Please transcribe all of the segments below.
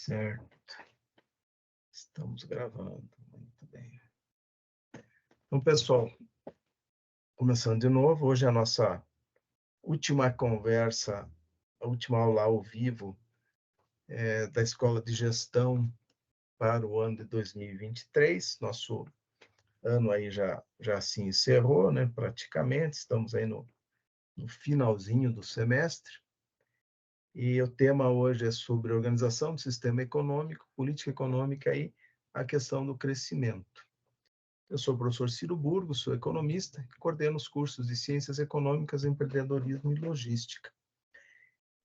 Certo. Estamos gravando. Muito bem. Então, pessoal, começando de novo, hoje é a nossa última conversa, a última aula ao vivo da Escola de Gestão para o ano de 2023. Nosso ano aí já se encerrou, né, praticamente, estamos aí no finalzinho do semestre. E o tema hoje é sobre organização do sistema econômico, política econômica e a questão do crescimento. Eu sou o professor Ciro Burgos, sou economista e coordeno os cursos de Ciências Econômicas, Empreendedorismo e Logística.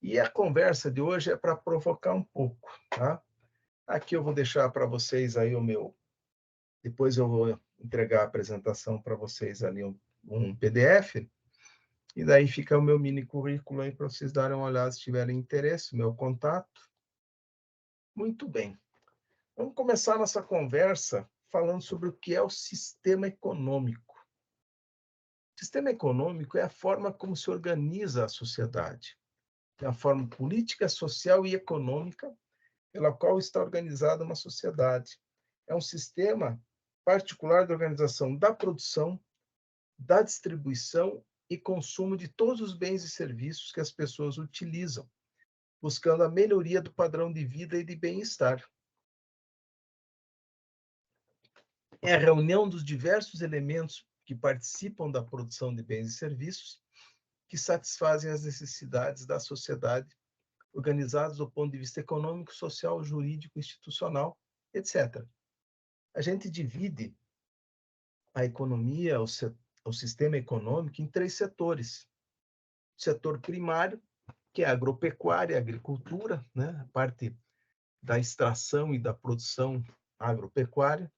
E a conversa de hoje é para provocar um pouco, tá? Aqui eu vou deixar para vocês aí o meu... Depois eu vou entregar a apresentação para vocês ali, um PDF, e daí fica o meu mini currículo aí para vocês darem uma olhada se tiverem interesse, meu contato. Muito bem. Vamos começar nossa conversa falando sobre o que é o sistema econômico. O sistema econômico é a forma como se organiza a sociedade. É a forma política, social e econômica pela qual está organizada uma sociedade. É um sistema particular de organização da produção, da distribuição e consumo de todos os bens e serviços que as pessoas utilizam, buscando a melhoria do padrão de vida e de bem-estar. É a reunião dos diversos elementos que participam da produção de bens e serviços que satisfazem as necessidades da sociedade, organizados do ponto de vista econômico, social, jurídico, institucional, etc. A gente divide a economia, o sistema econômico, em 3 setores. O setor primário, que é a agropecuária, a agricultura, né? A parte da extração e da produção agropecuária.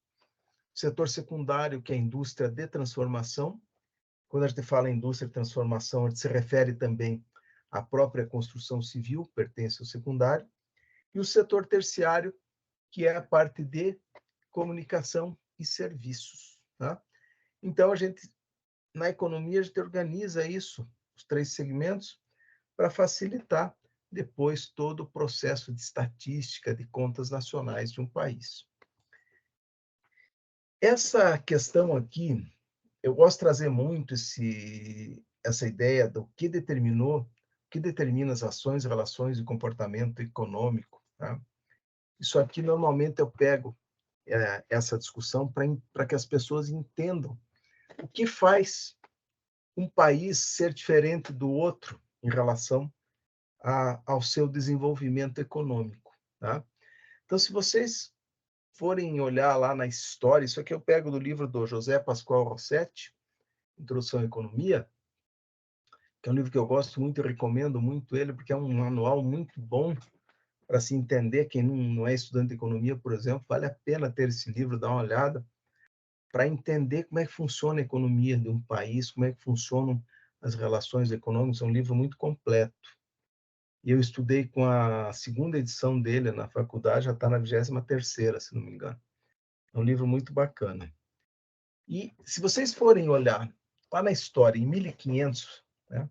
O setor secundário, que é a indústria de transformação. Quando a gente fala em indústria de transformação, a gente se refere também à própria construção civil, pertence ao secundário. E o setor terciário, que é a parte de comunicação e serviços. Tá? Então, na economia, a gente organiza isso, os 3 segmentos, para facilitar depois todo o processo de estatística de contas nacionais de um país. Essa questão aqui, eu gosto de trazer muito essa ideia do que determina as ações, relações e comportamento econômico. Tá? Isso aqui, normalmente, eu pego essa discussão para que as pessoas entendam o que faz um país ser diferente do outro em relação ao seu desenvolvimento econômico. Tá? Então, se vocês forem olhar lá na história, isso aqui eu pego do livro do José Pascoal Rossetti, Introdução à Economia, que é um livro que eu gosto muito e recomendo muito ele, porque é um manual muito bom para se entender. Quem não é estudante de economia, por exemplo, vale a pena ter esse livro, dar uma olhada, para entender como é que funciona a economia de um país, como é que funcionam as relações econômicas. É um livro muito completo. E eu estudei com a 2ª edição dele na faculdade, já está na 23ª, se não me engano. É um livro muito bacana. E se vocês forem olhar lá na história, em 1500, né,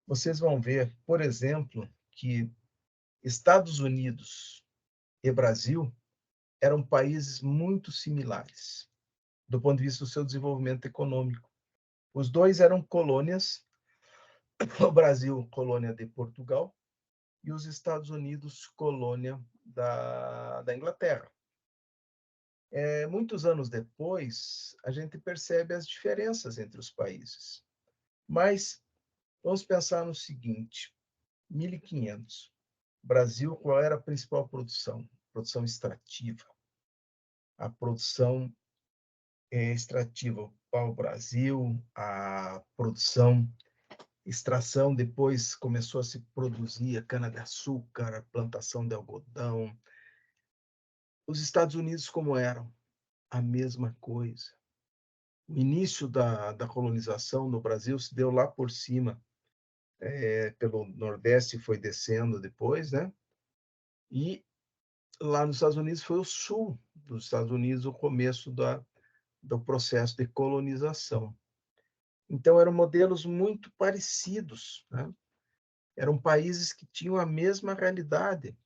vocês vão ver, por exemplo, que Estados Unidos e Brasil eram países muito similares do ponto de vista do seu desenvolvimento econômico. Os dois eram colônias, o Brasil, colônia de Portugal, e os Estados Unidos, colônia da Inglaterra. Muitos anos depois, a gente percebe as diferenças entre os países. Mas vamos pensar no seguinte: 1500, Brasil, qual era a principal produção? Produção extrativa. A produção extrativa para o Brasil, a produção, extração, depois começou a se produzir a cana-de-açúcar, a plantação de algodão. Os Estados Unidos como eram? A mesma coisa. O início da colonização no Brasil se deu lá por cima, pelo Nordeste, foi descendo depois, né? E lá nos Estados Unidos foi o sul dos Estados Unidos o começo do processo de colonização. Então, eram modelos muito parecidos, né? Eram países que tinham a mesma realidade.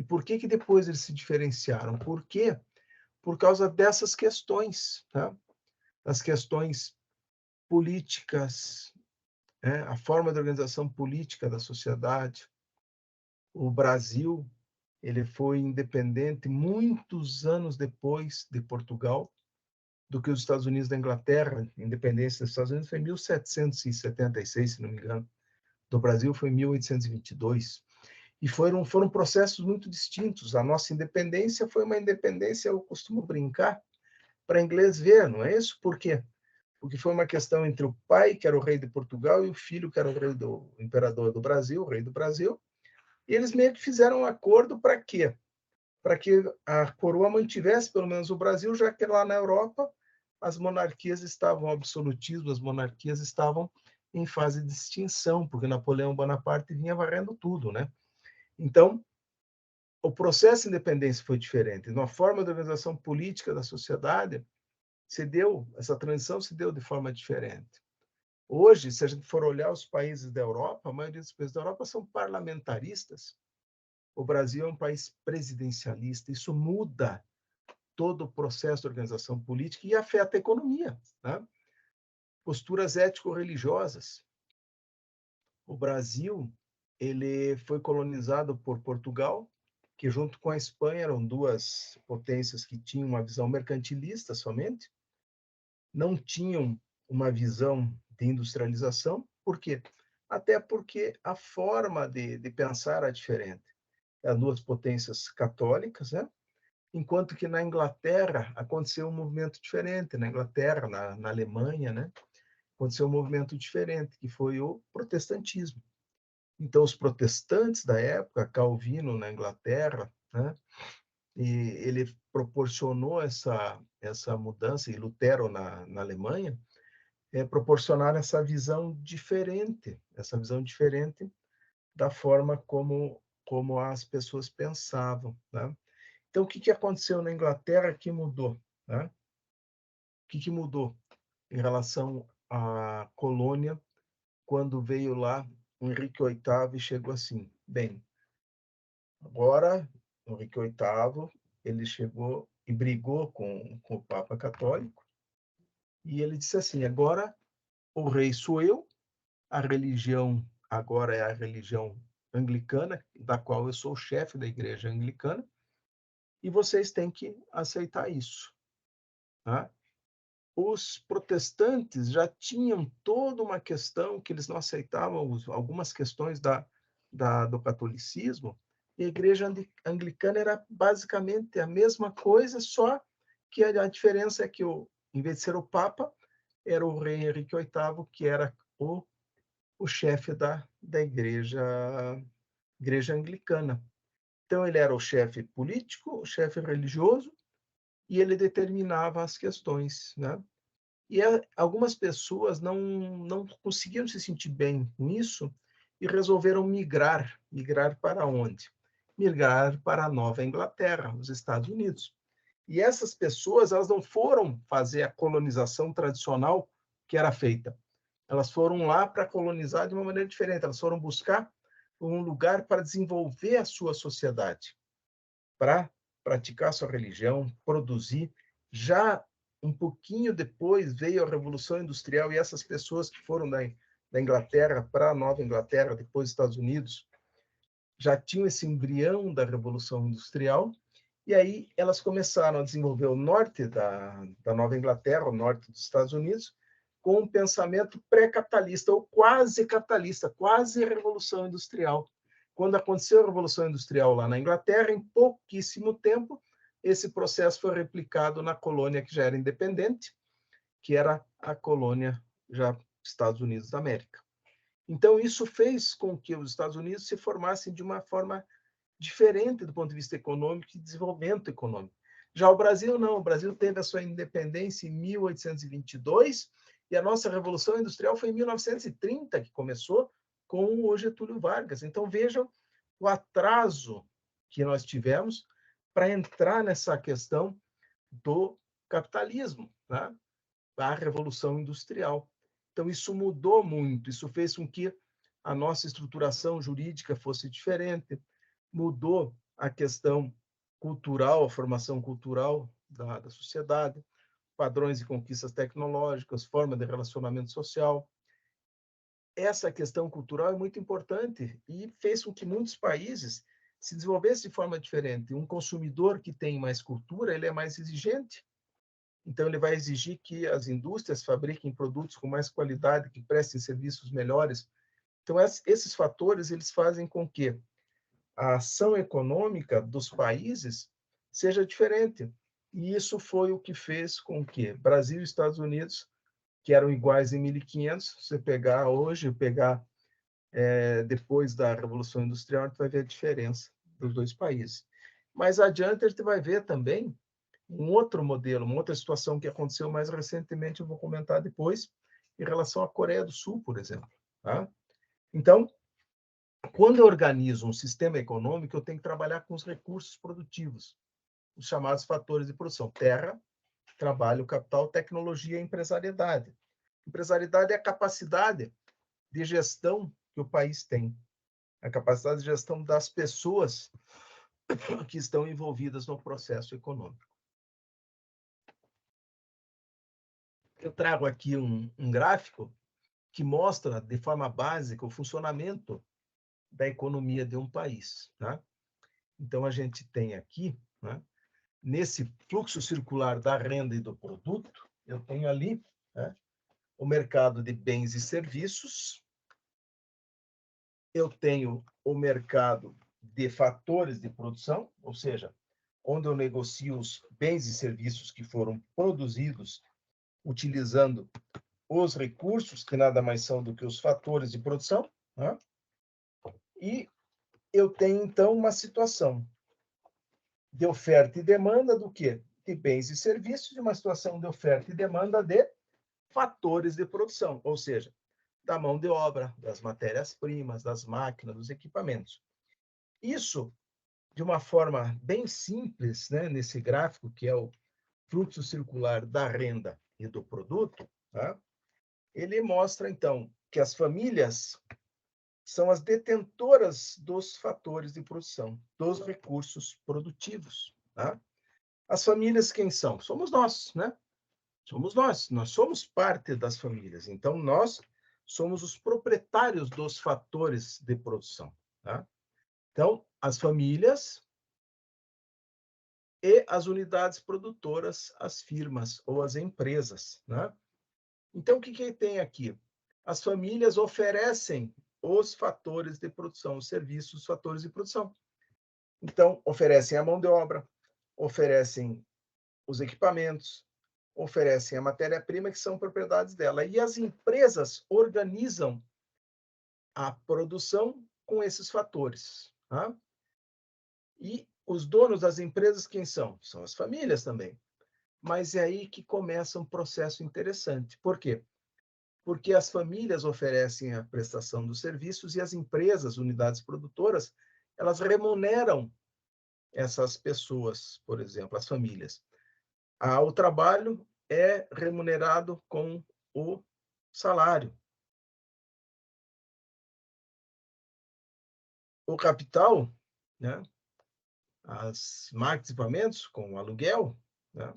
E por que depois eles se diferenciaram? Por quê? Por causa dessas questões, tá? As questões políticas, né? A forma de organização política da sociedade. O Brasil, ele foi independente muitos anos depois de Portugal do que os Estados Unidos da Inglaterra. A independência dos Estados Unidos foi em 1776, se não me engano. Do Brasil foi em 1822. E foram processos muito distintos. A nossa independência foi uma independência, eu costumo brincar, para inglês ver, não é isso? Por quê? Porque foi uma questão entre o pai, que era o rei de Portugal, e o filho, que era o imperador do Brasil, o rei do Brasil. E eles meio que fizeram um acordo para quê? Para que a coroa mantivesse pelo menos o Brasil, já que lá na Europa as monarquias estavam, o absolutismo, as monarquias estavam em fase de extinção, porque Napoleão Bonaparte vinha varrendo tudo, né? Então, o processo de independência foi diferente. Na forma de organização política da sociedade, essa transição se deu de forma diferente. Hoje, se a gente for olhar os países da Europa, a maioria dos países da Europa são parlamentaristas. O Brasil é um país presidencialista. Isso muda todo o processo de organização política e afeta a economia, né? Posturas ético-religiosas. O Brasil, ele foi colonizado por Portugal, que junto com a Espanha eram duas potências que tinham uma visão mercantilista somente, não tinham uma visão de industrialização. Por quê? Até porque a forma de pensar era diferente. As duas potências católicas, né? Enquanto que na Inglaterra aconteceu um movimento diferente, na Inglaterra, na Alemanha, né? Aconteceu um movimento diferente, que foi o protestantismo. Então, os protestantes da época, Calvino na Inglaterra, né? E ele proporcionou essa mudança, e Lutero na Alemanha, proporcionaram essa visão diferente da forma como as pessoas pensavam, né? Então, o que aconteceu na Inglaterra que mudou, né? O que mudou em relação à colônia quando veio lá o Henrique VIII e chegou assim, bem, agora o Henrique VIII ele chegou e brigou com o Papa Católico e ele disse assim, agora o rei sou eu, a religião agora é a religião anglicana, da qual eu sou o chefe da igreja anglicana, e vocês têm que aceitar isso, tá? Os protestantes já tinham toda uma questão que eles não aceitavam, algumas questões do catolicismo, e a igreja anglicana era basicamente a mesma coisa, só que a diferença é que, em vez de ser o Papa, era o rei Henrique VIII, que era o chefe da igreja anglicana. Então, ele era o chefe político, o chefe religioso, e ele determinava as questões, né? E algumas pessoas não conseguiram se sentir bem com isso e resolveram migrar. Migrar para onde? Migrar para a Nova Inglaterra, os Estados Unidos. E essas pessoas, elas não foram fazer a colonização tradicional que era feita. Elas foram lá para colonizar de uma maneira diferente. Elas foram buscar um lugar para desenvolver a sua sociedade, para praticar sua religião, produzir. Já um pouquinho depois veio a Revolução Industrial e essas pessoas que foram da Inglaterra para a Nova Inglaterra, depois Estados Unidos, já tinham esse embrião da Revolução Industrial, e aí elas começaram a desenvolver o norte da Nova Inglaterra, o norte dos Estados Unidos, com um pensamento pré-capitalista, ou quase capitalista, quase Revolução Industrial. Quando aconteceu a Revolução Industrial lá na Inglaterra, em pouquíssimo tempo, esse processo foi replicado na colônia que já era independente, que era a colônia já Estados Unidos da América. Então, isso fez com que os Estados Unidos se formassem de uma forma diferente do ponto de vista econômico e desenvolvimento econômico. Já o Brasil, não. O Brasil teve a sua independência em 1822 e a nossa Revolução Industrial foi em 1930 que começou com o Getúlio Vargas. Então, vejam o atraso que nós tivemos para entrar nessa questão do capitalismo, né? A Revolução Industrial. Então, isso mudou muito, isso fez com que a nossa estruturação jurídica fosse diferente, mudou a questão cultural, a formação cultural da sociedade, padrões e conquistas tecnológicas, forma de relacionamento social. Essa questão cultural é muito importante e fez com que muitos países se desenvolvessem de forma diferente. Um consumidor que tem mais cultura, ele é mais exigente. Então, ele vai exigir que as indústrias fabriquem produtos com mais qualidade, que prestem serviços melhores. Então, esses fatores eles fazem com que a ação econômica dos países seja diferente. E isso foi o que fez com que Brasil e Estados Unidos, que eram iguais em 1500, você pegar hoje, pegar depois da Revolução Industrial, a gente vai ver a diferença dos dois países. Mais adiante, a gente vai ver também um outro modelo, uma outra situação que aconteceu mais recentemente, eu vou comentar depois, em relação à Coreia do Sul, por exemplo. Tá? Então, quando eu organizo um sistema econômico, eu tenho que trabalhar com os recursos produtivos, os chamados fatores de produção: terra, trabalho, capital, tecnologia e empresariedade. Empresariedade é a capacidade de gestão que o país tem, a capacidade de gestão das pessoas que estão envolvidas no processo econômico. Eu trago aqui um gráfico que mostra, de forma básica, o funcionamento da economia de um país. Tá? Então, a gente tem aqui, né, nesse fluxo circular da renda e do produto, eu tenho ali, né, o mercado de bens e serviços, eu tenho o mercado de fatores de produção, ou seja, onde eu negocio os bens e serviços que foram produzidos utilizando os recursos, que nada mais são do que os fatores de produção, né? E eu tenho, então, uma situação de oferta e demanda do quê? De bens e serviços, e uma situação de oferta e demanda de fatores de produção, ou seja, da mão de obra, das matérias-primas, das máquinas, dos equipamentos. Isso, de uma forma bem simples, né, nesse gráfico, que é o fluxo circular da renda e do produto, tá? Ele mostra, então, que as famílias são as detentoras dos fatores de produção, dos recursos produtivos. Tá? As famílias quem são? Somos nós, né? Somos nós somos parte das famílias. Então, nós somos os proprietários dos fatores de produção. Tá? Então, as famílias e as unidades produtoras, as firmas ou as empresas. Né? Então, o que tem aqui? As famílias oferecem os fatores de produção, os serviços, os fatores de produção. Então, oferecem a mão de obra, oferecem os equipamentos, oferecem a matéria-prima, que são propriedades dela. E as empresas organizam a produção com esses fatores. Tá? E os donos das empresas, quem são? São as famílias também. Mas é aí que começa um processo interessante. Por quê? Porque as famílias oferecem a prestação dos serviços e as empresas, unidades produtoras, elas remuneram essas pessoas, por exemplo, as famílias. O trabalho é remunerado com o salário. O capital, né, as máquinas e equipamentos com o aluguel, né,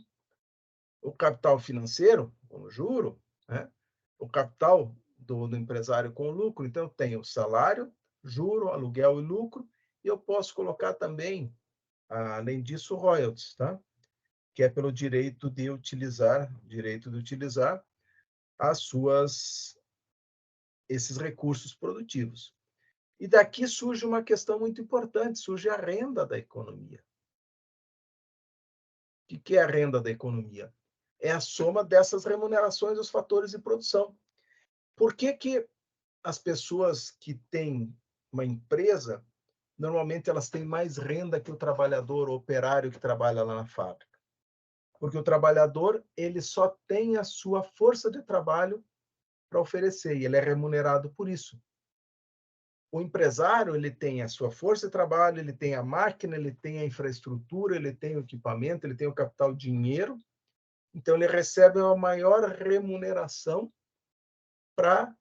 o capital financeiro com o juro, né, o capital do empresário com o lucro. Então, eu tenho salário, juro, aluguel e lucro, e eu posso colocar também, além disso, royalties, tá? Que é pelo direito de utilizar esses recursos produtivos. E daqui surge uma questão muito importante, surge a renda da economia. O que é a renda da economia? É a soma dessas remunerações dos fatores de produção. Por que as pessoas que têm uma empresa, normalmente elas têm mais renda que o trabalhador ou operário que trabalha lá na fábrica? Porque o trabalhador, ele só tem a sua força de trabalho para oferecer, e ele é remunerado por isso. O empresário, ele tem a sua força de trabalho, ele tem a máquina, ele tem a infraestrutura, ele tem o equipamento, ele tem o capital dinheiro, então ele recebe uma maior remuneração para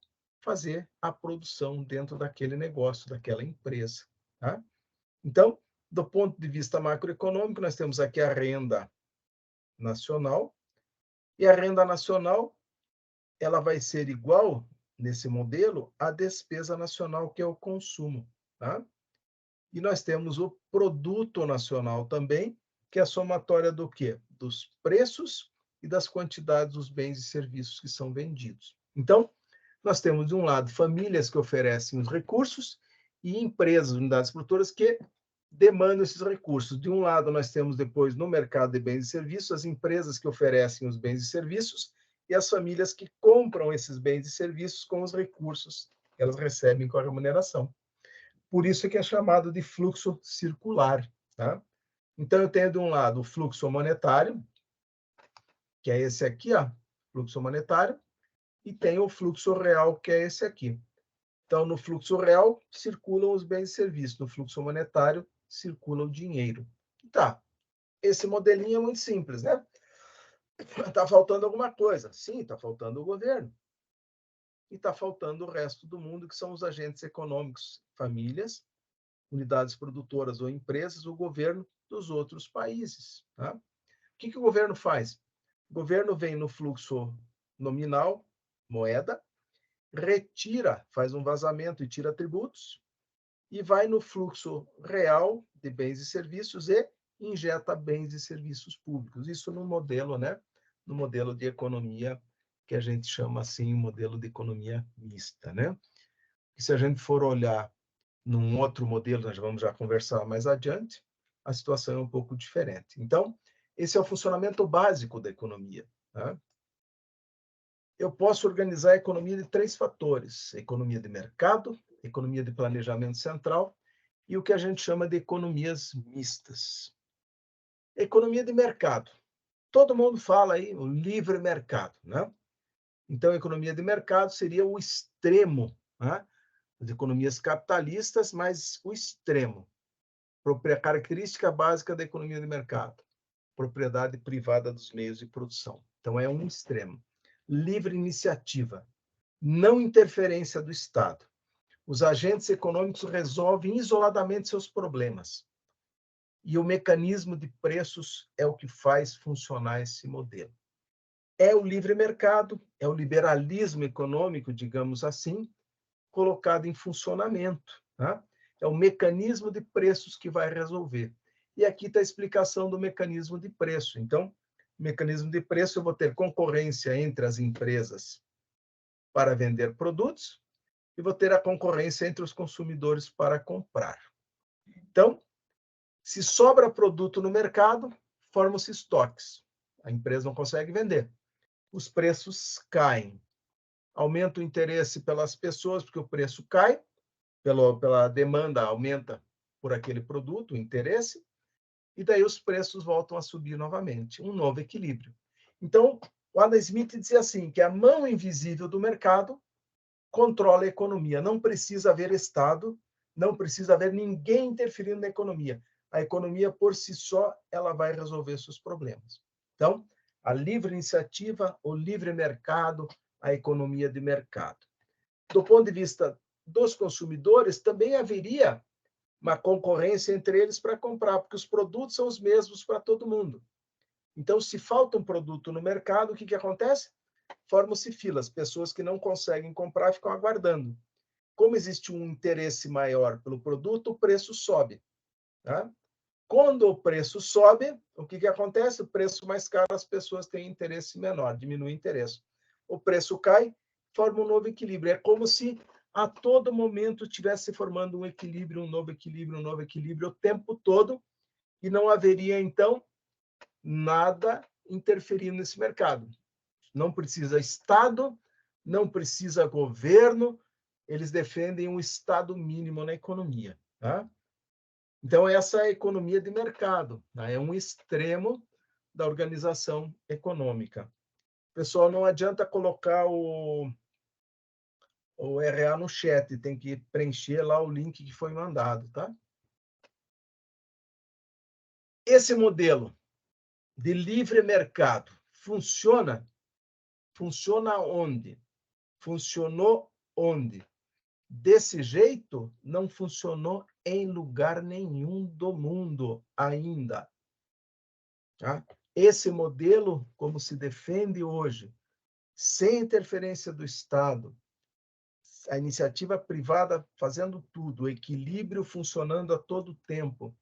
fazer a produção dentro daquele negócio, daquela empresa. Tá? Então, Do ponto de vista macroeconômico, nós temos aqui a renda nacional, e a renda nacional ela vai ser igual, nesse modelo, à despesa nacional, que é o consumo. Tá? E nós temos o produto nacional também, que é a somatória do quê? Dos preços e das quantidades dos bens e serviços que são vendidos. Então, nós temos, de um lado, famílias que oferecem os recursos e empresas, unidades produtoras, que demandam esses recursos. De um lado, nós temos depois, no mercado de bens e serviços, as empresas que oferecem os bens e serviços e as famílias que compram esses bens e serviços com os recursos que elas recebem com a remuneração. Por isso que é chamado de fluxo circular. Tá? Então, eu tenho, de um lado, o fluxo monetário, que é esse aqui, ó, fluxo monetário, e tem o fluxo real, que é esse aqui. Então, no fluxo real, circulam os bens e serviços. No fluxo monetário, circula o dinheiro. Tá. Esse modelinho é muito simples, né? Está faltando alguma coisa. Sim, está faltando o governo. E está faltando o resto do mundo, que são os agentes econômicos, famílias, unidades produtoras ou empresas, o governo dos outros países. Tá? O que o governo faz? O governo vem no fluxo nominal, moeda, retira, faz um vazamento e tira tributos, e vai no fluxo real de bens e serviços e injeta bens e serviços públicos. Isso no modelo, né? No modelo de economia que a gente chama assim, modelo de economia mista, né? E se a gente for olhar num outro modelo, nós vamos já conversar mais adiante, a situação é um pouco diferente. Então, esse é o funcionamento básico da economia. Tá? Eu posso organizar a economia de 3 fatores: economia de mercado, economia de planejamento central e o que a gente chama de economias mistas. Economia de mercado. Todo mundo fala aí o livre mercado, né? Então, a economia de mercado seria o extremo, né? As economias capitalistas, mas o extremo. A característica básica da economia de mercado: propriedade privada dos meios de produção. Então, é um extremo. Livre iniciativa, não interferência do Estado. Os agentes econômicos resolvem isoladamente seus problemas. E o mecanismo de preços é o que faz funcionar esse modelo. É o livre mercado, é o liberalismo econômico, digamos assim, colocado em funcionamento. Tá? É o mecanismo de preços que vai resolver. E aqui está a explicação do mecanismo de preço. Então, mecanismo de preço, eu vou ter concorrência entre as empresas para vender produtos e vou ter a concorrência entre os consumidores para comprar. Então, se sobra produto no mercado, formam-se estoques. A empresa não consegue vender. Os preços caem. Aumenta o interesse pelas pessoas, porque o preço cai, pela demanda aumenta por aquele produto, o interesse, e daí os preços voltam a subir novamente. Um novo equilíbrio. Então, o Adam Smith dizia assim, que a mão invisível do mercado controla a economia. Não precisa haver Estado, não precisa haver ninguém interferindo na economia. A economia, por si só, ela vai resolver seus problemas. Então, a livre iniciativa, o livre mercado, a economia de mercado. Do ponto de vista dos consumidores, também haveria uma concorrência entre eles para comprar, porque os produtos são os mesmos para todo mundo. Então, se falta um produto no mercado, o que acontece? Formam-se filas, pessoas que não conseguem comprar ficam aguardando. Como existe um interesse maior pelo produto, o preço sobe. Tá? Quando o preço sobe, o que acontece? O preço mais caro, as pessoas têm interesse menor, diminui o interesse. O preço cai, forma um novo equilíbrio. É como se a todo momento estivesse formando um equilíbrio, um novo equilíbrio o tempo todo, e não haveria, então, nada interferindo nesse mercado. Não precisa Estado, não precisa governo, eles defendem um Estado mínimo na economia. Tá? Então, essa é a economia de mercado, tá? É um extremo da organização econômica. Pessoal, não adianta colocar o RA no chat, tem que preencher lá o link que foi mandado. Tá? Esse modelo de livre mercado funciona? Funciona onde? Funcionou onde? Desse jeito, não funcionou em lugar nenhum do mundo ainda. Tá? Esse modelo, como se defende hoje, sem interferência do Estado, a iniciativa privada fazendo tudo, o equilíbrio funcionando a todo tempo,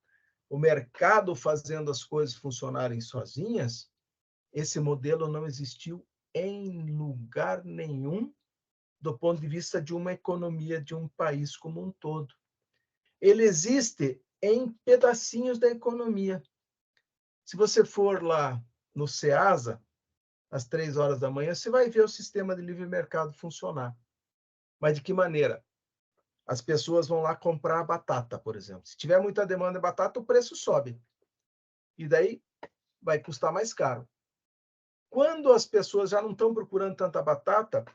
o mercado fazendo as coisas funcionarem sozinhas, esse modelo não existiu em lugar nenhum do ponto de vista de uma economia de um país como um todo. Ele existe em pedacinhos da economia. Se você for lá no Ceasa, às 3 horas da manhã, você vai ver o sistema de livre mercado funcionar. Mas de que maneira? As pessoas vão lá comprar batata, por exemplo. Se tiver muita demanda de batata, o preço sobe. E daí vai custar mais caro. Quando as pessoas já não estão procurando tanta batata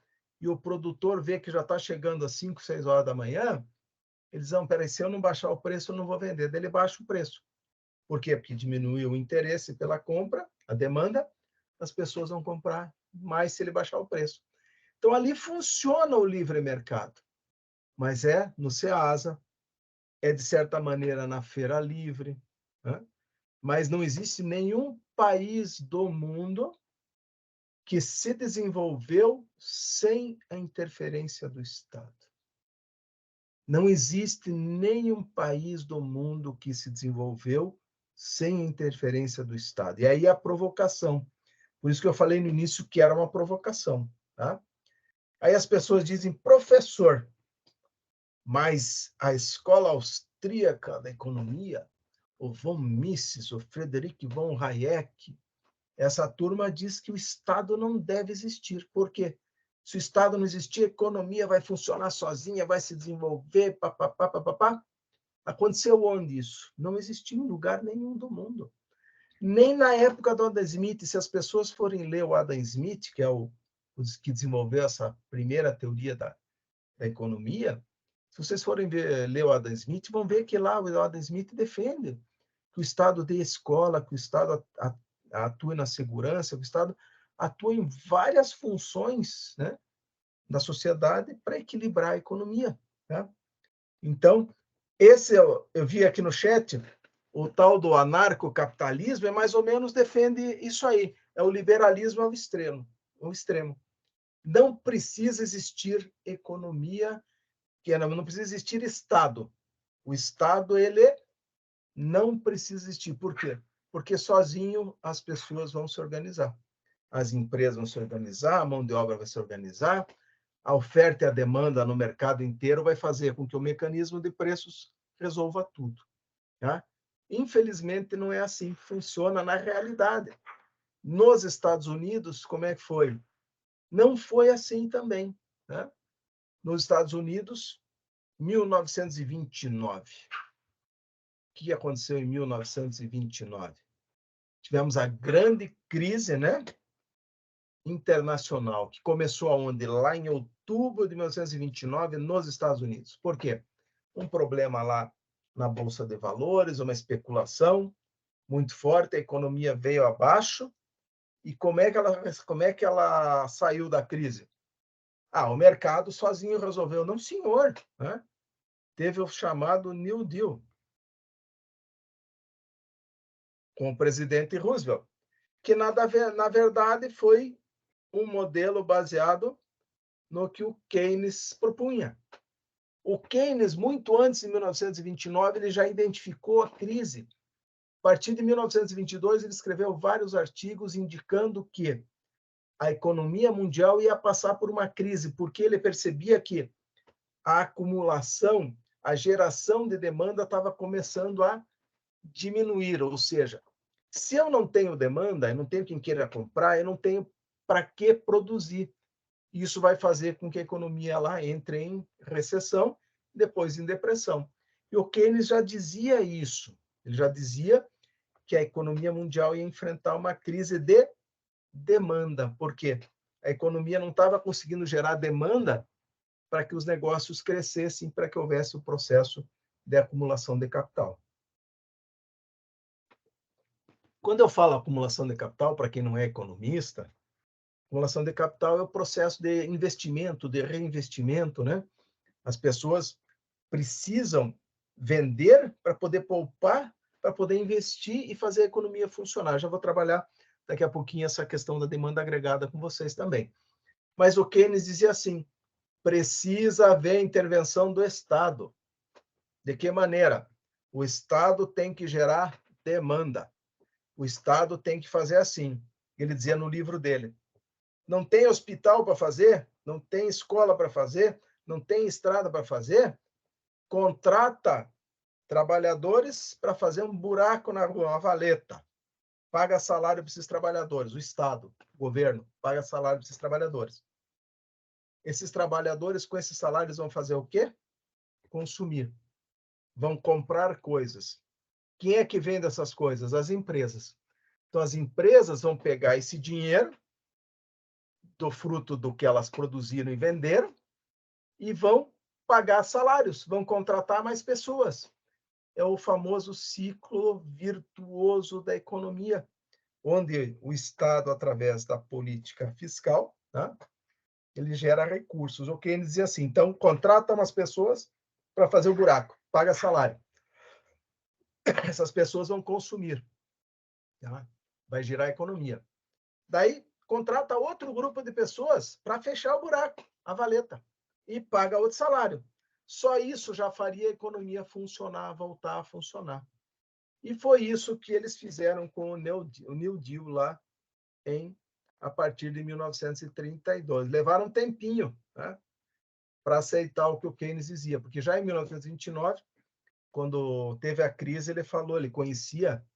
e o produtor vê que já está chegando às 5, 6 horas da manhã, eles vão, peraí, se eu não baixar o preço, eu não vou vender. Daí ele baixa o preço. Por quê? Porque diminui o interesse pela compra, a demanda, as pessoas vão comprar mais se ele baixar o preço. Então, ali funciona o livre mercado, mas é no Ceasa, é, de certa maneira, na Feira Livre, né? Mas não existe nenhum país do mundo que se desenvolveu sem a interferência do Estado. Não existe nenhum país do mundo que se desenvolveu sem a interferência do Estado. E aí a provocação. Por isso que eu falei no início que era uma provocação. Tá? Aí as pessoas dizem, professor, mas a escola austríaca da economia, o von Mises, o Friedrich von Hayek, essa turma diz que o Estado não deve existir. Por quê? Se o Estado não existir, a economia vai funcionar sozinha, vai se desenvolver, papapá, papapá. Aconteceu onde isso? Não existiu em lugar nenhum do mundo. Nem na época do Adam Smith, se as pessoas forem ler o Adam Smith, que é o que desenvolveu essa primeira teoria da economia, se vocês forem ler o Adam Smith, vão ver que lá o Adam Smith defende que o Estado dê escola, que o Estado atue na segurança, que o Estado atue em várias funções, né, da sociedade para equilibrar a economia. Né? Então, eu vi aqui no chat, o tal do anarcocapitalismo é mais ou menos defende isso aí, é o liberalismo ao extremo. Ao extremo. Não precisa existir economia, não precisa existir Estado. O Estado, ele não precisa existir. Por quê? Porque sozinho as pessoas vão se organizar. As empresas vão se organizar, a mão de obra vai se organizar, a oferta e a demanda no mercado inteiro vai fazer com que o mecanismo de preços resolva tudo. Tá? Infelizmente, não é assim que funciona na realidade. Nos Estados Unidos, como é que foi? Não foi assim também. Né? Nos Estados Unidos, 1929. O que aconteceu em 1929? Tivemos a grande crise, né, internacional, que começou aonde? Lá em outubro de 1929, nos Estados Unidos. Por quê? Um problema lá na Bolsa de Valores, uma especulação muito forte, a economia veio abaixo. E como é que ela saiu da crise? O mercado sozinho resolveu. Não, senhor. Né? Teve o chamado New Deal, com o presidente Roosevelt, que na verdade foi um modelo baseado no que o Keynes propunha. O Keynes, muito antes de 1929, ele já identificou a crise. A partir de 1922, ele escreveu vários artigos indicando que a economia mundial ia passar por uma crise, porque ele percebia que a acumulação, a geração de demanda estava começando a diminuir, ou seja, se eu não tenho demanda, eu não tenho quem queira comprar, eu não tenho para que produzir. Isso vai fazer com que a economia lá entre em recessão, depois em depressão. E o Keynes já dizia isso. Ele já dizia que a economia mundial ia enfrentar uma crise de demanda. Por quê? A economia não estava conseguindo gerar demanda para que os negócios crescessem, para que houvesse o processo de acumulação de capital. Quando eu falo acumulação de capital, para quem não é economista, acumulação de capital é o processo de investimento, de reinvestimento, né? As pessoas precisam vender, para poder poupar, para poder investir e fazer a economia funcionar. Já vou trabalhar daqui a pouquinho essa questão da demanda agregada com vocês também. Mas o Keynes dizia assim: precisa haver intervenção do Estado. De que maneira? O Estado tem que gerar demanda. O Estado tem que fazer assim. Ele dizia no livro dele: não tem hospital para fazer, não tem escola para fazer, não tem estrada para fazer, contrata trabalhadores para fazer um buraco na rua, uma valeta. Paga salário para esses trabalhadores, o Estado, o governo, paga salário para esses trabalhadores. Esses trabalhadores, com esses salários, vão fazer o quê? Consumir. Vão comprar coisas. Quem é que vende essas coisas? As empresas. Então, as empresas vão pegar esse dinheiro do fruto do que elas produziram e venderam e vão pagar salários, vão contratar mais pessoas. É o famoso ciclo virtuoso da economia, onde o Estado, através da política fiscal, tá? Ele gera recursos. O Keynes dizia assim: então, contrata umas pessoas para fazer o buraco, paga salário. Essas pessoas vão consumir, tá? Vai girar a economia. Daí, contrata outro grupo de pessoas para fechar o buraco, a valeta, e paga outro salário. Só isso já faria a economia funcionar, voltar a funcionar. E foi isso que eles fizeram com o New Deal lá a partir de 1932. Levaram um tempinho, né, para aceitar o que o Keynes dizia, porque já em 1929, quando teve a crise, ele falou, ele conhecia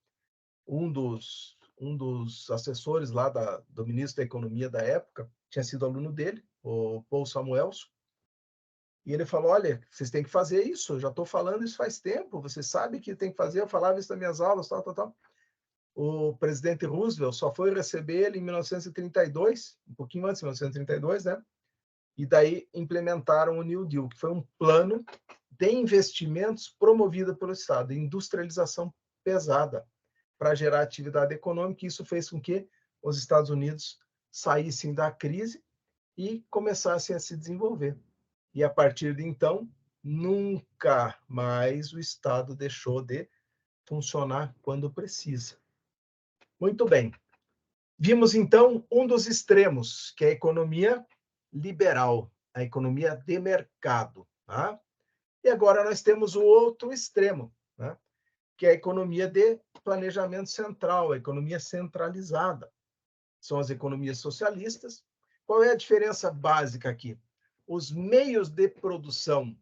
um dos assessores lá do ministro da Economia da época, tinha sido aluno dele, o Paul Samuelson, e ele falou: olha, vocês têm que fazer isso, eu já estou falando isso faz tempo, você sabe que tem que fazer, eu falava isso nas minhas aulas, tal, tal, tal. O presidente Roosevelt só foi receber ele em 1932, um pouquinho antes de 1932, né? E daí implementaram o New Deal, que foi um plano de investimentos promovido pelo Estado, industrialização pesada, para gerar atividade econômica. Isso fez com que os Estados Unidos saíssem da crise e começassem a se desenvolver. E a partir de então, nunca mais o Estado deixou de funcionar quando precisa. Muito bem. Vimos, então, um dos extremos, que é a economia liberal, a economia de mercado. Tá? E agora nós temos o outro extremo, né? Que é a economia de planejamento central, a economia centralizada. São as economias socialistas. Qual é a diferença básica aqui? Os meios de produção,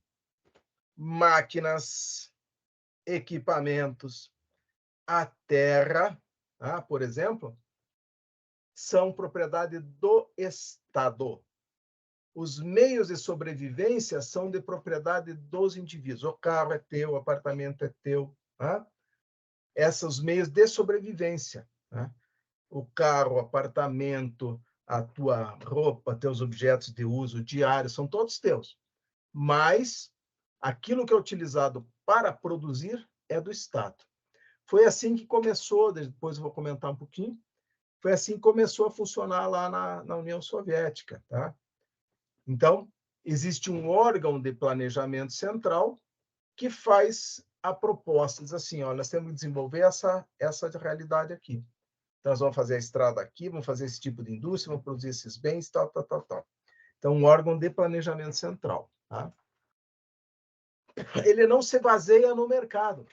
máquinas, equipamentos, a terra, tá? Por exemplo, são propriedade do Estado. Os meios de sobrevivência são de propriedade dos indivíduos. O carro é teu, o apartamento é teu. Tá? Esses meios de sobrevivência. Tá? O carro, o apartamento, a tua roupa, teus objetos de uso diário, são todos teus. Mas aquilo que é utilizado para produzir é do Estado. Foi assim que começou, depois eu vou comentar um pouquinho, foi assim que começou a funcionar lá na União Soviética. Tá? Então, existe um órgão de planejamento central que faz a proposta, diz assim, olha, nós temos que desenvolver essa realidade aqui. Então, nós vamos fazer a estrada aqui, vamos fazer esse tipo de indústria, vamos produzir esses bens, tal, tal, tal, tal. Então, um órgão de planejamento central. Tá? Ele não se baseia no mercado.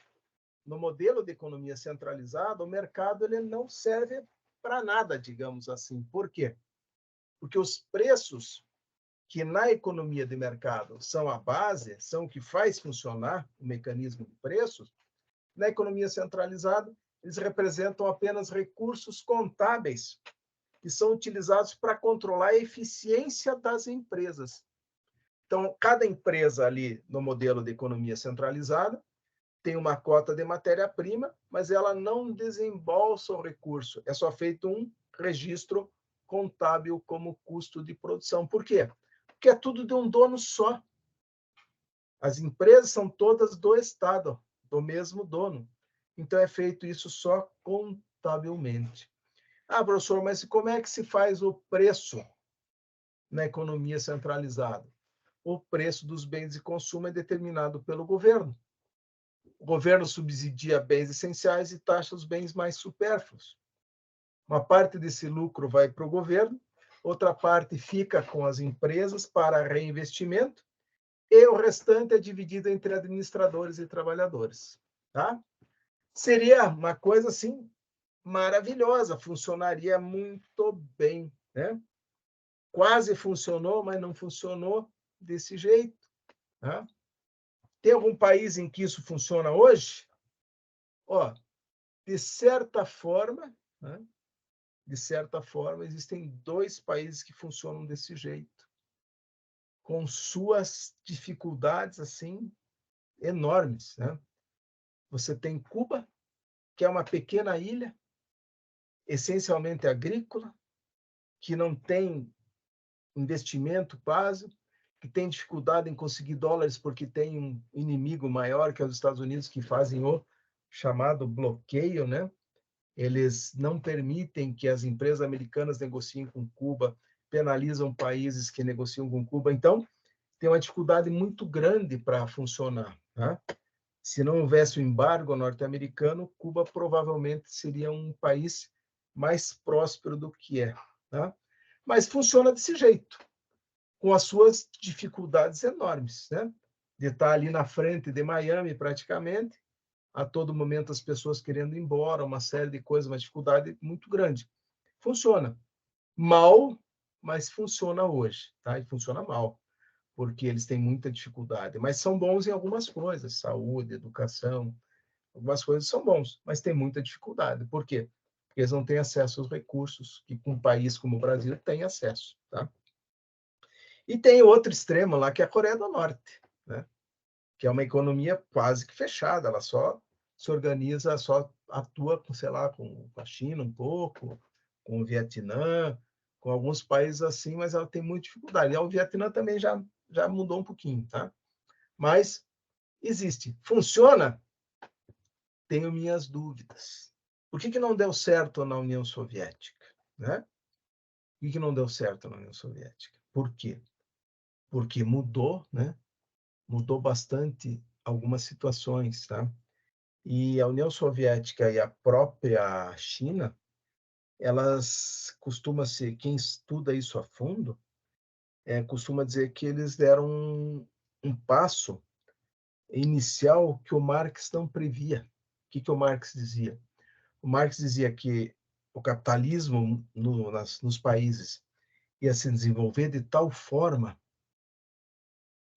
No modelo de economia centralizada, o mercado ele não serve para nada, digamos assim. Por quê? Porque os preços que na economia de mercado são a base, são o que faz funcionar o mecanismo de preços, na economia centralizada, eles representam apenas recursos contábeis que são utilizados para controlar a eficiência das empresas. Então, cada empresa ali no modelo de economia centralizada tem uma cota de matéria-prima, mas ela não desembolsa o recurso. É só feito um registro contábil como custo de produção. Por quê? Porque é tudo de um dono só. As empresas são todas do Estado, do mesmo dono. Então, é feito isso só contabilmente. Ah, professor, mas como é que se faz o preço na economia centralizada? O preço dos bens de consumo é determinado pelo governo. o governo subsidia bens essenciais e taxa os bens mais supérfluos. Uma parte desse lucro vai para o governo, outra parte fica com as empresas para reinvestimento, e o restante é dividido entre administradores e trabalhadores. Tá? Seria uma coisa assim maravilhosa, funcionaria muito bem, né? Quase funcionou, mas não funcionou desse jeito. Tá? Tem algum país em que isso funciona hoje? Ó, de certa forma, né? De certa forma, existem 2 países que funcionam desse jeito, com suas dificuldades assim enormes, né? Você tem Cuba, que é uma pequena ilha, essencialmente agrícola, que não tem investimento quase, que tem dificuldade em conseguir dólares porque tem um inimigo maior, que é os Estados Unidos, que fazem o chamado bloqueio, né? Eles não permitem que as empresas americanas negociem com Cuba, penalizam países que negociam com Cuba. Então, tem uma dificuldade muito grande para funcionar. Tá? Se não houvesse o embargo norte-americano, Cuba provavelmente seria um país mais próspero do que é. Tá? Mas funciona desse jeito, com as suas dificuldades enormes, né? De estar ali na frente de Miami, praticamente, a todo momento as pessoas querendo ir embora, uma série de coisas, uma dificuldade muito grande. Funciona. Mal, mas funciona hoje, tá? E funciona mal, porque eles têm muita dificuldade, mas são bons em algumas coisas, saúde, educação, algumas coisas são bons, mas tem muita dificuldade. Por quê? Porque eles não têm acesso aos recursos que um país como o Brasil tem acesso, tá? E tem outro extremo lá, que é a Coreia do Norte, né? Que é uma economia quase que fechada, ela só se organiza, só atua, sei lá, com a China um pouco, com o Vietnã, com alguns países assim, mas ela tem muita dificuldade. E o Vietnã também já mudou um pouquinho, tá? Mas existe. Funciona? Tenho minhas dúvidas. Por que não deu certo na União Soviética, né? Por que não deu certo na União Soviética? Por quê? Porque mudou, né? Mudou bastante algumas situações, tá? E a União Soviética e a própria China, elas costuma-se, quem estuda isso a fundo, costuma dizer que eles deram um passo inicial que o Marx não previa. O que o Marx dizia? O Marx dizia que o capitalismo nos países ia se desenvolver de tal forma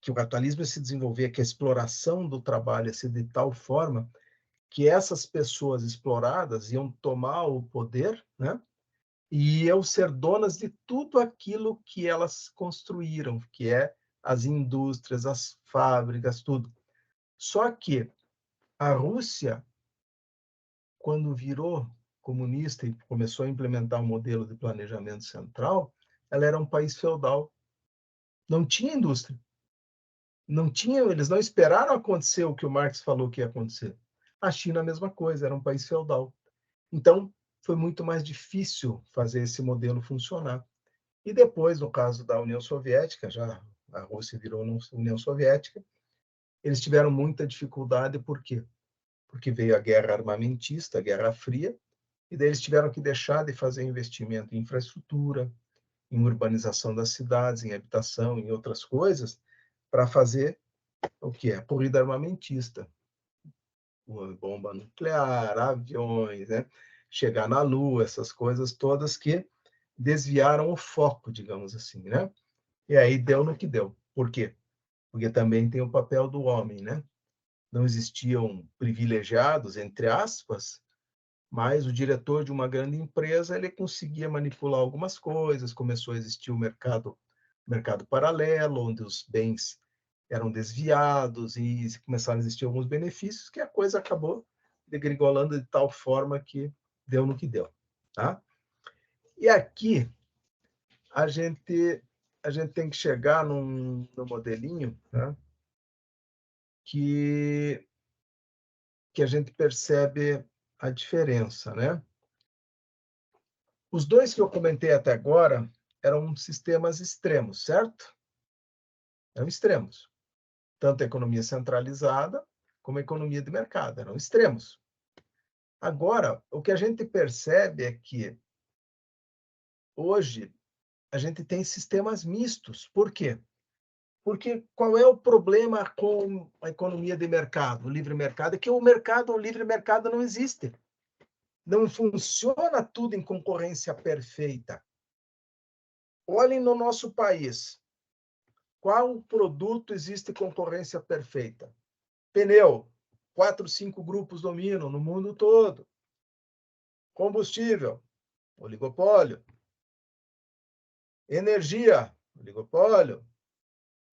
que o capitalismo ia se desenvolver, que a exploração do trabalho ia ser de tal forma que essas pessoas exploradas iam tomar o poder, né? E iam ser donas de tudo aquilo que elas construíram, que é as indústrias, as fábricas, tudo. Só que a Rússia, quando virou comunista e começou a implementar um modelo de planejamento central, ela era um país feudal. Não tinha indústria. Não tinha, eles não esperaram acontecer o que o Marx falou que ia acontecer. A China, a mesma coisa, era um país feudal. Então, foi muito mais difícil fazer esse modelo funcionar. E depois, no caso da União Soviética, já a Rússia virou União Soviética, eles tiveram muita dificuldade, por quê? Porque veio a guerra armamentista, a Guerra Fria, e daí eles tiveram que deixar de fazer investimento em infraestrutura, em urbanização das cidades, em habitação, em outras coisas, para fazer o que é? A corrida armamentista. Bomba nuclear, aviões, né? Chegar na Lua, essas coisas todas que desviaram o foco, digamos assim, né? E aí deu no que deu. Por quê? Porque também tem o papel do homem, né? Não existiam privilegiados, entre aspas, mas o diretor de uma grande empresa, ele conseguia manipular algumas coisas, começou a existir o mercado paralelo, onde os bens eram desviados e começaram a existir alguns benefícios que a coisa acabou degringolando de tal forma que deu no que deu, tá? E aqui a gente tem que chegar num modelinho, tá? que a gente percebe a diferença, né? Os dois que eu comentei até agora eram sistemas extremos, certo? Eram extremos. Tanto a economia centralizada como economia de mercado, eram extremos. Agora, o que a gente percebe é que hoje a gente tem sistemas mistos. Por quê? Porque qual é o problema com a economia de mercado, o livre mercado? É que o livre mercado não existe. Não funciona tudo em concorrência perfeita. Olhem no nosso país. Qual produto existe concorrência perfeita? Pneu. 4, 5 grupos dominam no mundo todo. Combustível. Oligopólio. Energia. Oligopólio.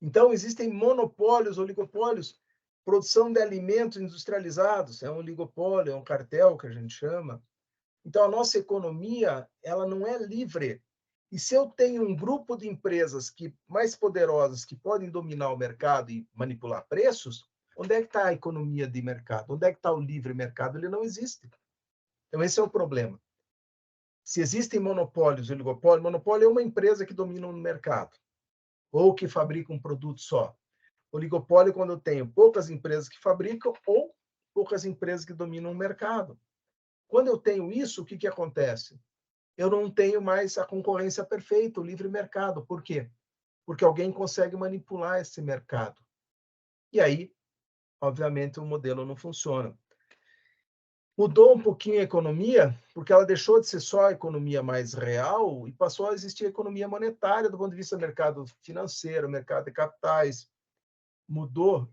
Então, existem monopólios, oligopólios. Produção de alimentos industrializados é um oligopólio, é um cartel que a gente chama. Então, a nossa economia, ela não é livre. E se eu tenho um grupo de empresas mais poderosas que podem dominar o mercado e manipular preços, onde é que está a economia de mercado? Onde é que está o livre mercado? Ele não existe. Então, esse é o problema. Se existem monopólios e oligopólios, monopólio é uma empresa que domina um mercado ou que fabrica um produto só. Oligopólio é quando eu tenho poucas empresas que fabricam ou poucas empresas que dominam o mercado. Quando eu tenho isso, o que acontece? Eu não tenho mais a concorrência perfeita, o livre mercado. Por quê? Porque alguém consegue manipular esse mercado. E aí, obviamente, o modelo não funciona. Mudou um pouquinho a economia, porque ela deixou de ser só a economia mais real e passou a existir a economia monetária do ponto de vista do mercado financeiro, mercado de capitais. Mudou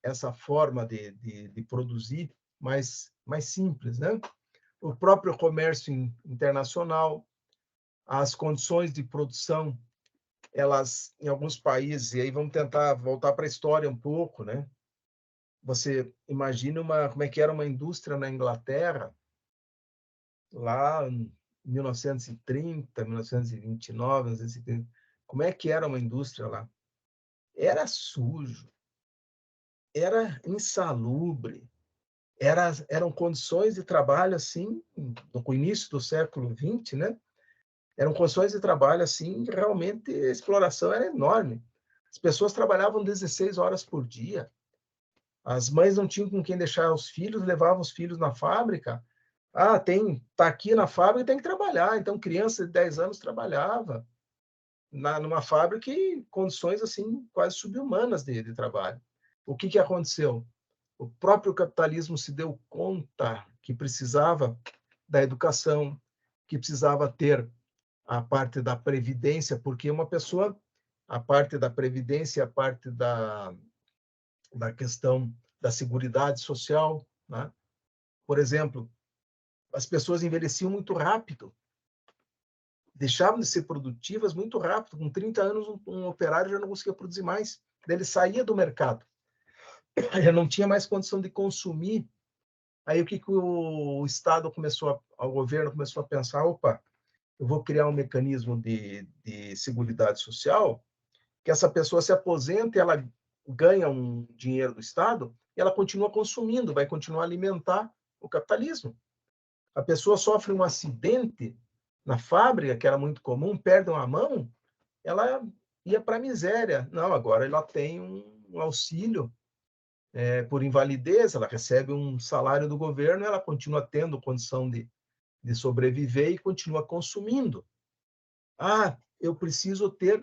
essa forma de produzir mais simples, né? O próprio comércio internacional, as condições de produção, elas, em alguns países, e aí vamos tentar voltar para a história um pouco, né? Você imagina como é que era uma indústria na Inglaterra, lá em 1930, 1929, 1930. Como é que era uma indústria lá? Era sujo, era insalubre, eram condições de trabalho assim, no início do século XX, né? Eram condições de trabalho assim, realmente a exploração era enorme. As pessoas trabalhavam 16 horas por dia. As mães não tinham com quem deixar os filhos, levavam os filhos na fábrica. Ah, tá aqui na fábrica, tem que trabalhar. Então, criança de 10 anos trabalhava numa fábrica em condições assim quase subhumanas de trabalho. O que aconteceu? O próprio capitalismo se deu conta que precisava da educação, que precisava ter a parte da previdência, porque uma pessoa, a parte da previdência, a parte da questão da seguridade social, né? Por exemplo, as pessoas envelheciam muito rápido, deixavam de ser produtivas muito rápido. Com 30 anos, um operário já não conseguia produzir mais. Daí ele saía do mercado. Já não tinha mais condição de consumir. Aí o que o Estado o governo começou a pensar, opa, eu vou criar um mecanismo de seguridade social, que essa pessoa se aposenta, ela ganha um dinheiro do Estado e ela continua consumindo, vai continuar a alimentar o capitalismo. A pessoa sofre um acidente na fábrica, que era muito comum, perde uma mão, ela ia para a miséria. Não, agora ela tem um auxílio por invalidez, ela recebe um salário do governo, ela continua tendo condição de sobreviver e continua consumindo. Ah, eu preciso ter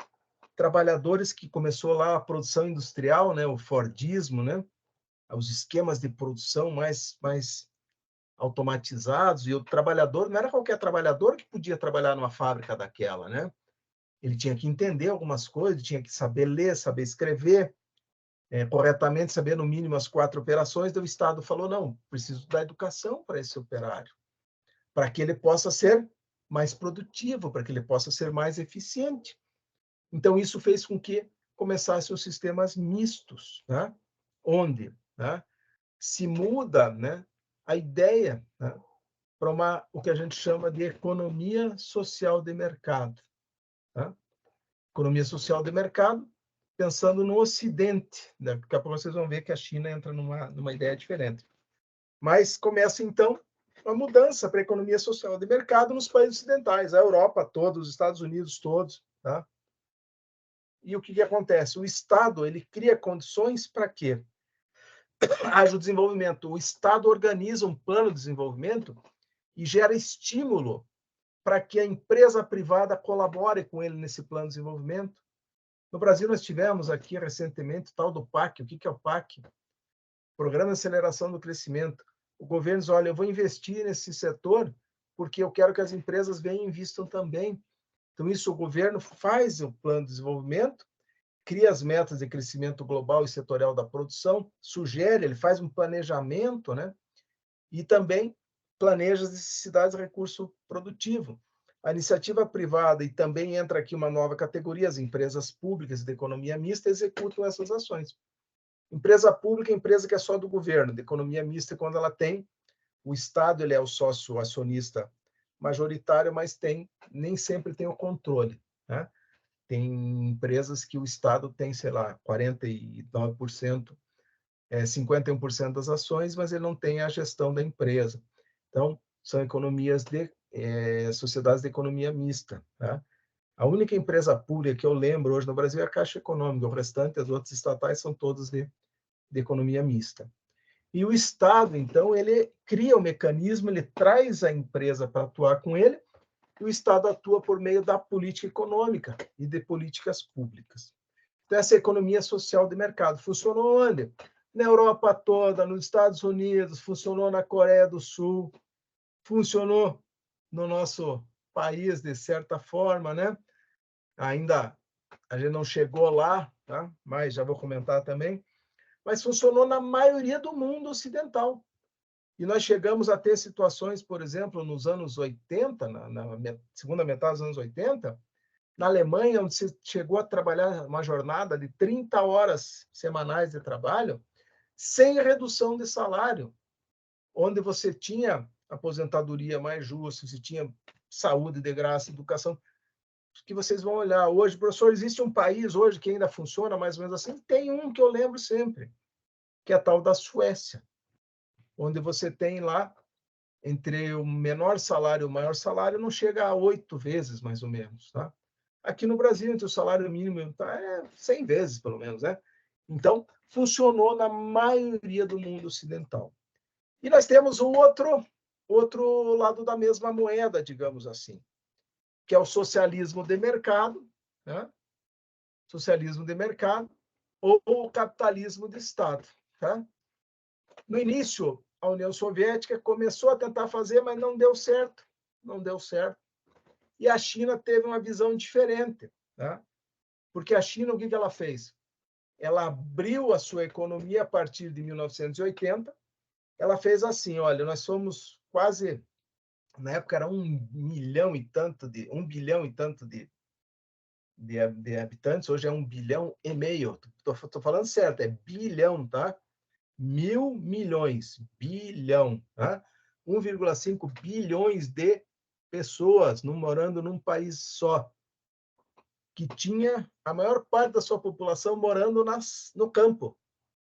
trabalhadores que começou lá a produção industrial, né, o Fordismo, né, os esquemas de produção mais automatizados, e o trabalhador não era qualquer trabalhador que podia trabalhar numa fábrica daquela, né? Ele tinha que entender algumas coisas, tinha que saber ler, saber escrever corretamente, saber no mínimo as 4 operações. Daí o Estado falou, não, preciso dar educação para esse operário, para que ele possa ser mais produtivo, para que ele possa ser mais eficiente. Então, isso fez com que começassem os sistemas mistos, né? Onde, né, se muda, né, a ideia, né, para o que a gente chama de economia social de mercado. Né? Economia social de mercado, pensando no Ocidente. Né? Daqui a pouco vocês vão ver que a China entra numa ideia diferente. Mas começa, então, uma mudança para a economia social de mercado nos países ocidentais, a Europa toda, os Estados Unidos todos. Tá? E o que acontece? O Estado ele cria condições para quê? haja o desenvolvimento. O Estado organiza um plano de desenvolvimento e gera estímulo para que a empresa privada colabore com ele nesse plano de desenvolvimento. No Brasil, nós tivemos aqui recentemente o tal do PAC. O que é o PAC? Programa de Aceleração do Crescimento. O governo diz, olha, eu vou investir nesse setor porque eu quero que as empresas venham e investam também. Então, isso o governo faz o plano de desenvolvimento, cria as metas de crescimento global e setorial da produção, sugere, ele faz um planejamento, né? E também planeja as necessidades de recurso produtivo. A iniciativa privada, e também entra aqui uma nova categoria, as empresas públicas de economia mista executam essas ações. Empresa pública é empresa que é só do governo, de economia mista, quando ela tem, o Estado ele é o sócio acionista majoritário, mas nem sempre tem o controle, né? Tem empresas que o Estado tem, sei lá, 49%, 51% das ações, mas ele não tem a gestão da empresa. Então, são economias sociedades de economia mista, tá? A única empresa pública que eu lembro hoje no Brasil é a Caixa Econômica, o restante, as outras estatais, são todas de economia mista. E o Estado, então, ele cria o mecanismo, ele traz a empresa para atuar com ele, e o Estado atua por meio da política econômica e de políticas públicas. Então, essa economia social de mercado funcionou onde? Na Europa toda, nos Estados Unidos, funcionou na Coreia do Sul, funcionou no nosso país, de certa forma, né? Ainda a gente não chegou lá, tá? Mas já vou comentar também. Mas funcionou na maioria do mundo ocidental. E nós chegamos a ter situações, por exemplo, nos anos 80, na segunda metade dos anos 80, na Alemanha, onde se chegou a trabalhar uma jornada de 30 horas semanais de trabalho, sem redução de salário, onde você tinha aposentadoria mais justa, você tinha saúde de graça, educação, que vocês vão olhar hoje. Professor, existe um país hoje que ainda funciona mais ou menos assim? Tem um que eu lembro sempre, que é a tal da Suécia, onde você tem lá, entre o menor salário e o maior salário, não chega a 8 vezes, mais ou menos, tá? Aqui no Brasil, entre o salário mínimo tá 100 vezes, pelo menos, né? Então, funcionou na maioria do mundo ocidental. E nós temos o outro lado da mesma moeda, digamos assim, que é o socialismo de mercado, né? Socialismo de mercado ou o capitalismo de Estado, tá? No início, a União Soviética começou a tentar fazer, mas não deu certo. Não deu certo. E a China teve uma visão diferente, tá? Porque a China, o que ela fez? Ela abriu a sua economia a partir de 1980. Ela fez assim, olha, nós somos quase, na época era 1 bilhão e tanto de habitantes, hoje é 1,5 bilhão. Estou falando certo, é bilhão, tá? 1.000 milhões, bilhão, tá? 1,5 bilhões de pessoas morando num país só, que tinha a maior parte da sua população morando no campo,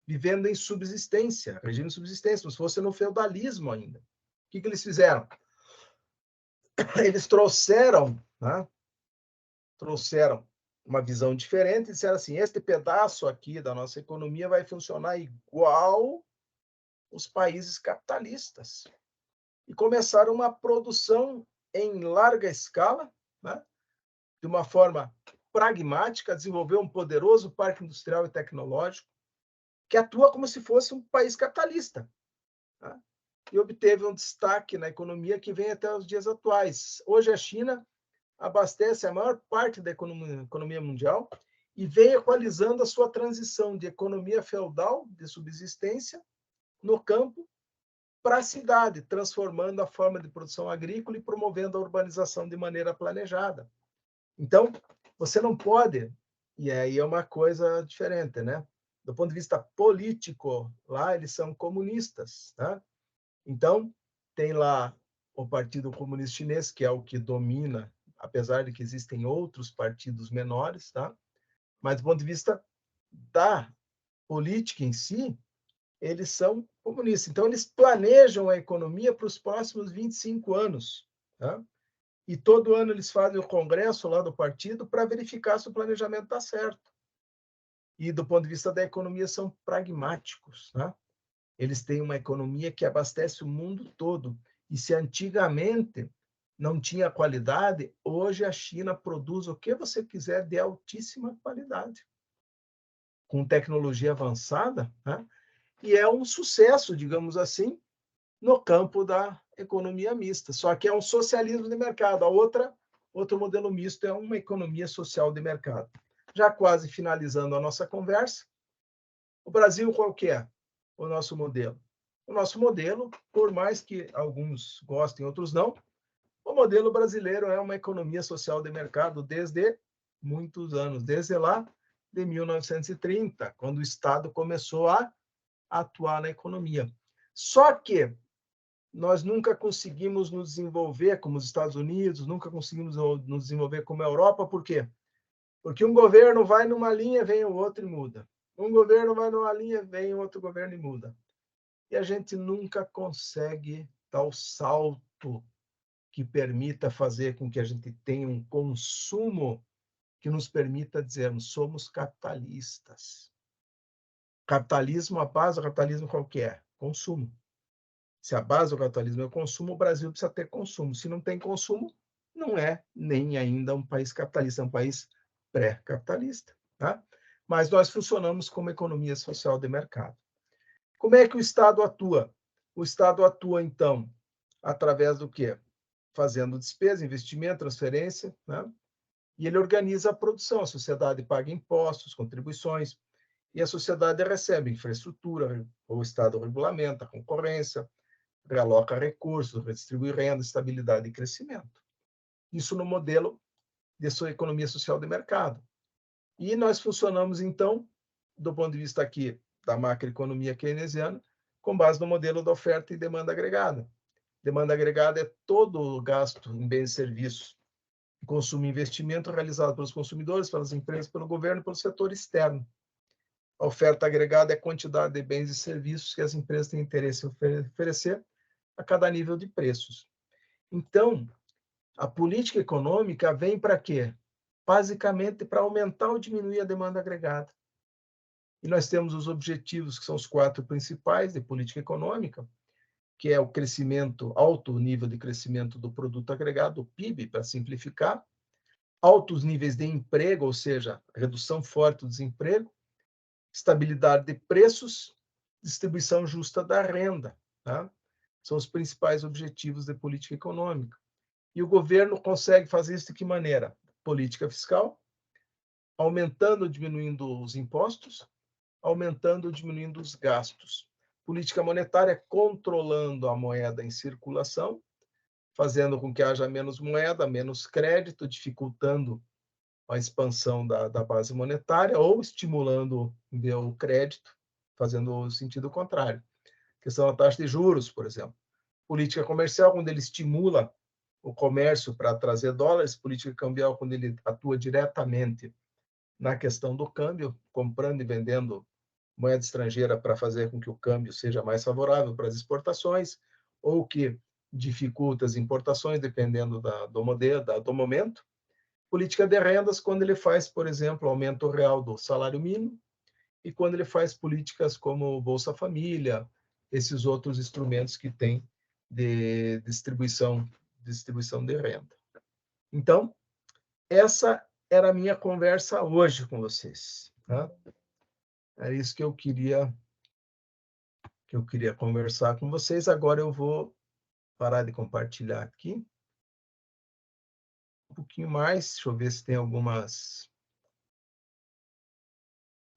vivendo em subsistência, regime de subsistência, como se fosse no feudalismo ainda. O que eles fizeram? Eles trouxeram, né? Trouxeram uma visão diferente e disseram assim, este pedaço aqui da nossa economia vai funcionar igual os países capitalistas. E começaram uma produção em larga escala, né? De uma forma pragmática, desenvolveu um poderoso parque industrial e tecnológico que atua como se fosse um país capitalista, né? E obteve um destaque na economia que vem até os dias atuais. Hoje a China abastece a maior parte da economia mundial e vem equalizando a sua transição de economia feudal, de subsistência, no campo, para a cidade, transformando a forma de produção agrícola e promovendo a urbanização de maneira planejada. Então, você não pode, e aí é uma coisa diferente, né? Do ponto de vista político, lá eles são comunistas, tá? Então, tem lá o Partido Comunista Chinês, que é o que domina, apesar de que existem outros partidos menores, tá? Mas do ponto de vista da política em si, eles são comunistas. Então, eles planejam a economia para os próximos 25 anos, tá? E todo ano eles fazem o congresso lá do partido para verificar se o planejamento está certo. E do ponto de vista da economia, são pragmáticos, tá? Eles têm uma economia que abastece o mundo todo. E se antigamente não tinha qualidade, hoje a China produz o que você quiser de altíssima qualidade, com tecnologia avançada, né? E é um sucesso, digamos assim, no campo da economia mista. Só que é um socialismo de mercado. Outro modelo misto é uma economia social de mercado. Já quase finalizando a nossa conversa, o Brasil qual que é o nosso modelo? O nosso modelo, por mais que alguns gostem, outros não, o modelo brasileiro é uma economia social de mercado desde muitos anos, desde lá de 1930, quando o Estado começou a atuar na economia. Só que nós nunca conseguimos nos desenvolver como os Estados Unidos, nunca conseguimos nos desenvolver como a Europa, por quê? Porque um governo vai numa linha, vem o outro e muda. Um governo vai numa linha, vem outro governo e muda. E a gente nunca consegue dar o salto que permita fazer com que a gente tenha um consumo que nos permita dizermos somos capitalistas. Capitalismo, a base do capitalismo qual que é? Consumo. Se a base do capitalismo é o consumo, o Brasil precisa ter consumo. Se não tem consumo, não é nem ainda um país capitalista, é um país pré-capitalista. Tá? Mas nós funcionamos como economia social de mercado. Como é que o Estado atua? O Estado atua, então, através do quê? Fazendo despesa, investimento, transferência, né? E ele organiza a produção. A sociedade paga impostos, contribuições, e a sociedade recebe infraestrutura, o Estado regulamenta a concorrência, realoca recursos, redistribui renda, estabilidade e crescimento. Isso no modelo de sua economia social de mercado. E nós funcionamos, então, do ponto de vista aqui da macroeconomia keynesiana, com base no modelo da oferta e demanda agregada. Demanda agregada é todo o gasto em bens e serviços, consumo e investimento realizado pelos consumidores, pelas empresas, pelo governo e pelo setor externo. A oferta agregada é a quantidade de bens e serviços que as empresas têm interesse em oferecer a cada nível de preços. Então, a política econômica vem para quê? Basicamente para aumentar ou diminuir a demanda agregada. E nós temos os objetivos, que são os 4 principais de política econômica, que é o crescimento, alto nível de crescimento do produto agregado, o PIB, para simplificar, altos níveis de emprego, ou seja, redução forte do desemprego, estabilidade de preços, distribuição justa da renda. Tá? São os principais objetivos de política econômica. E o governo consegue fazer isso de que maneira? Política fiscal, aumentando ou diminuindo os impostos, aumentando ou diminuindo os gastos. Política monetária, controlando a moeda em circulação, fazendo com que haja menos moeda, menos crédito, dificultando a expansão da base monetária ou estimulando o crédito, fazendo o sentido contrário. A questão da taxa de juros, por exemplo. Política comercial, quando ele estimula o comércio para trazer dólares, política cambial, quando ele atua diretamente na questão do câmbio, comprando e vendendo moeda estrangeira para fazer com que o câmbio seja mais favorável para as exportações, ou que dificulta as importações, dependendo do modelo, do momento. Política de rendas, quando ele faz, por exemplo, aumento real do salário mínimo, e quando ele faz políticas como Bolsa Família, esses outros instrumentos que tem de distribuição de renda. Então, essa era a minha conversa hoje com vocês. Tá? É isso que eu queria conversar com vocês. Agora eu vou parar de compartilhar aqui um pouquinho mais. Deixa eu ver se tem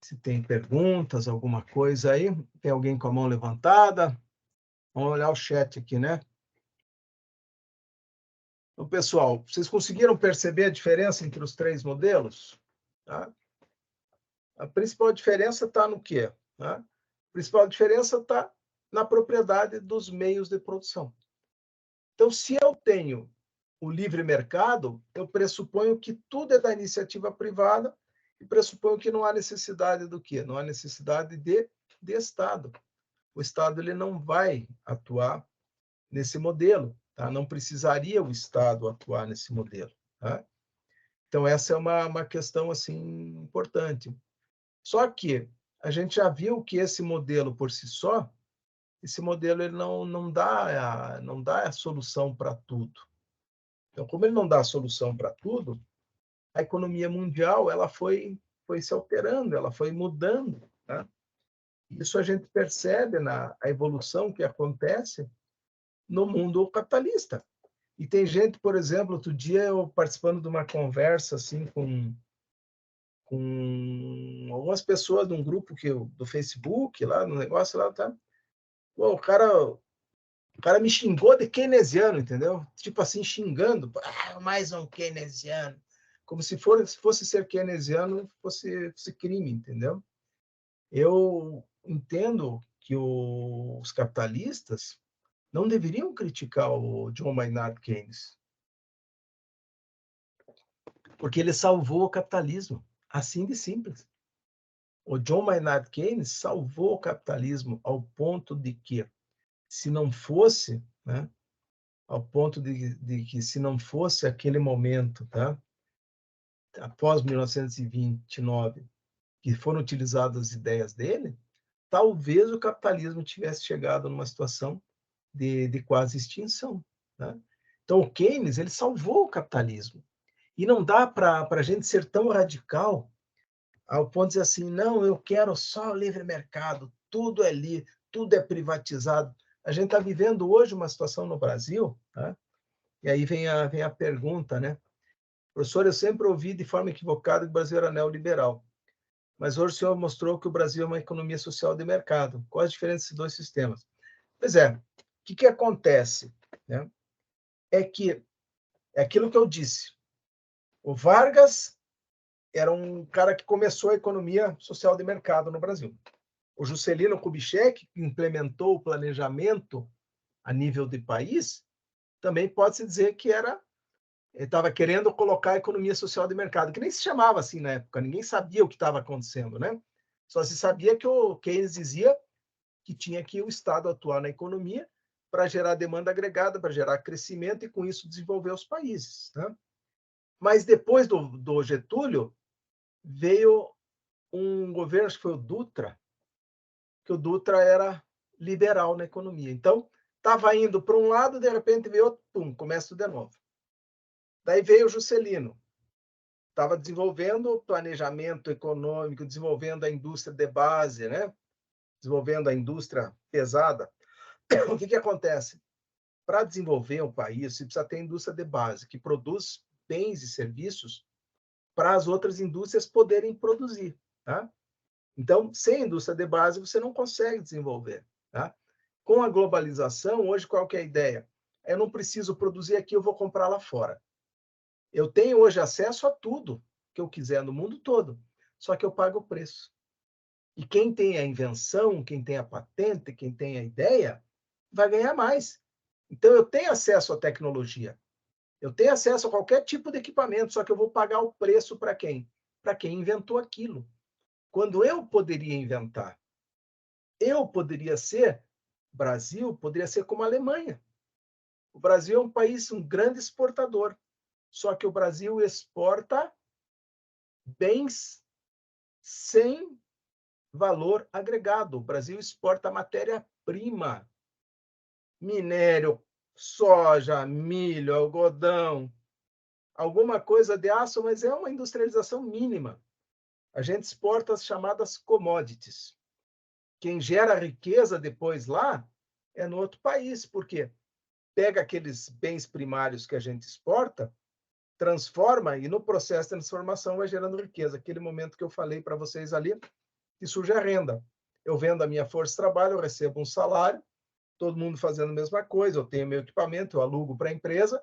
se tem perguntas, alguma coisa aí. Tem alguém com a mão levantada? Vamos olhar o chat aqui, né? Então, pessoal, vocês conseguiram perceber a diferença entre os 3 modelos? Tá? A principal diferença está no quê? Tá? A principal diferença está na propriedade dos meios de produção. Então, se eu tenho o livre mercado, eu pressuponho que tudo é da iniciativa privada e pressuponho que não há necessidade do quê? Não há necessidade de Estado. O Estado ele não vai atuar nesse modelo. Tá? Não precisaria o Estado atuar nesse modelo. Tá? Então, essa é uma questão assim, importante. Só que a gente já viu que esse modelo, por si só, esse modelo ele não dá a solução para tudo. Então, como ele não dá a solução para tudo, a economia mundial ela foi se alterando, ela foi mudando. Tá? Isso a gente percebe na a evolução que acontece no mundo capitalista. E tem gente, por exemplo, outro dia eu participando de uma conversa assim com algumas pessoas de um grupo do Facebook, lá no negócio lá, tá? Pô, o cara me xingou de keynesiano, entendeu? Tipo assim, xingando. Mais um keynesiano. Como se fosse ser keynesiano fosse crime, entendeu? Eu entendo que os capitalistas não deveriam criticar o John Maynard Keynes, porque ele salvou o capitalismo, assim de simples. O John Maynard Keynes salvou o capitalismo ao ponto de que, se não fosse, né, ao ponto de que se não fosse aquele momento, tá, após 1929, que foram utilizadas as ideias dele, talvez o capitalismo tivesse chegado numa situação de quase extinção. Né? Então, o Keynes ele salvou o capitalismo. E não dá para a gente ser tão radical ao ponto de dizer assim, não, eu quero só o livre mercado, tudo é ali, tudo é privatizado. A gente está vivendo hoje uma situação no Brasil, tá? E aí vem a pergunta, né? Professor, eu sempre ouvi de forma equivocada que o Brasil era neoliberal, mas hoje o senhor mostrou que o Brasil é uma economia social de mercado. Qual a diferença desses dois sistemas? Pois é, o que acontece? Né? É que é aquilo que eu disse. O Vargas era um cara que começou a economia social de mercado no Brasil. O Juscelino Kubitschek, que implementou o planejamento a nível de país, também pode-se dizer que ele estava querendo colocar a economia social de mercado, que nem se chamava assim na época, ninguém sabia o que estava acontecendo, né? Só se sabia que o Keynes dizia que tinha que o Estado atuar na economia para gerar demanda agregada, para gerar crescimento e, com isso, desenvolver os países. Né? Mas depois do Getúlio, veio um governo, acho que foi o Dutra, que o Dutra era liberal na economia. Então, estava indo para um lado, de repente veio outro, pum, começa de novo. Daí veio o Juscelino, estava desenvolvendo o planejamento econômico, desenvolvendo a indústria de base, né? Desenvolvendo a indústria pesada. O que acontece? Para desenvolver um país, você precisa ter indústria de base, que produz bens e serviços para as outras indústrias poderem produzir. Tá? Então, sem indústria de base, você não consegue desenvolver. Tá? Com a globalização, hoje, qual que é a ideia? Eu não preciso produzir aqui, eu vou comprar lá fora. Eu tenho hoje acesso a tudo que eu quiser no mundo todo, só que eu pago o preço. E quem tem a invenção, quem tem a patente, quem tem a ideia, vai ganhar mais. Então, eu tenho acesso à tecnologia. Eu tenho acesso a qualquer tipo de equipamento, só que eu vou pagar o preço para quem? Para quem inventou aquilo. Quando eu poderia inventar, eu poderia ser, Brasil poderia ser como a Alemanha. O Brasil é um país, um grande exportador, só que o Brasil exporta bens sem valor agregado. O Brasil exporta matéria-prima, minério, soja, milho, algodão, alguma coisa de aço, mas é uma industrialização mínima. A gente exporta as chamadas commodities. Quem gera riqueza depois lá é no outro país, porque pega aqueles bens primários que a gente exporta, transforma e no processo de transformação vai gerando riqueza. Aquele momento que eu falei para vocês ali, que surge a renda. Eu vendo a minha força de trabalho, eu recebo um salário, todo mundo fazendo a mesma coisa, eu tenho meu equipamento, eu alugo para a empresa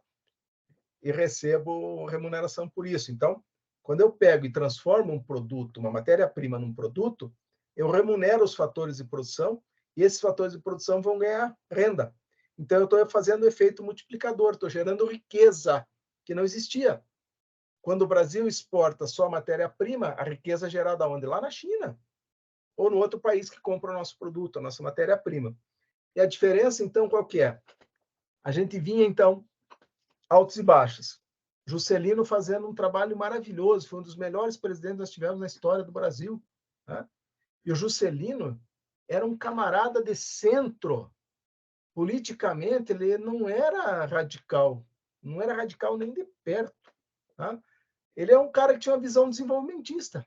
e recebo remuneração por isso. Então, quando eu pego e transformo um produto, uma matéria-prima num produto, eu remunero os fatores de produção e esses fatores de produção vão ganhar renda. Então, eu estou fazendo o efeito multiplicador, estou gerando riqueza que não existia. Quando o Brasil exporta só matéria-prima, a riqueza é gerada onde? Lá na China. Ou no outro país que compra o nosso produto, a nossa matéria-prima. E a diferença, então, qual que é? A gente vinha, então, altos e baixos. Juscelino fazendo um trabalho maravilhoso, foi um dos melhores presidentes que nós tivemos na história do Brasil. Né? E o Juscelino, era um camarada de centro. Politicamente, ele não era radical nem de perto. Tá? Ele é um cara que tinha uma visão desenvolvimentista.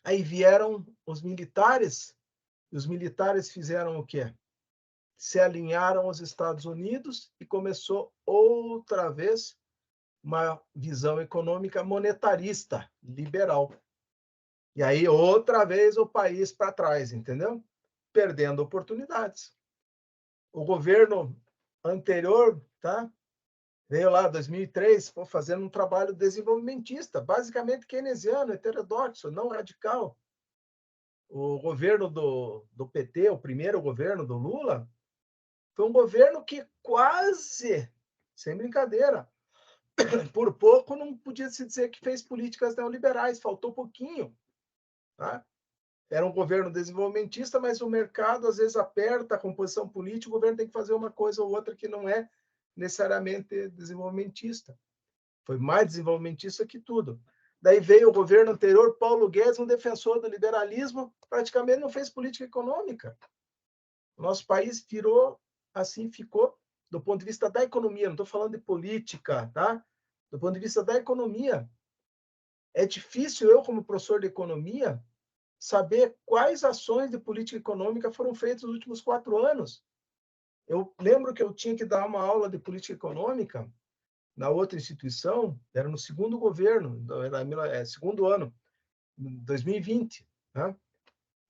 Aí vieram os militares, e os militares fizeram o quê? Se alinharam aos Estados Unidos e começou outra vez uma visão econômica monetarista, liberal. E aí, outra vez, o país para trás, entendeu? Perdendo oportunidades. O governo anterior, tá? Veio lá, 2003, fazendo um trabalho desenvolvimentista, basicamente keynesiano, heterodoxo, não radical. O governo do PT, o primeiro governo do Lula, foi um governo que quase, sem brincadeira, por pouco não podia se dizer que fez políticas neoliberais, faltou pouquinho. Tá? Era um governo desenvolvimentista, mas o mercado às vezes aperta a composição política, o governo tem que fazer uma coisa ou outra que não é necessariamente desenvolvimentista. Foi mais desenvolvimentista que tudo. Daí veio o governo anterior, Paulo Guedes, um defensor do liberalismo, praticamente não fez política econômica. O nosso país virou, assim ficou, do ponto de vista da economia, não estou falando de política, tá? Do ponto de vista da economia. É difícil eu, como professor de economia, saber quais ações de política econômica foram feitas nos últimos 4 anos. Eu lembro que eu tinha que dar uma aula de política econômica na outra instituição, era no segundo governo, era segundo ano, 2020, né?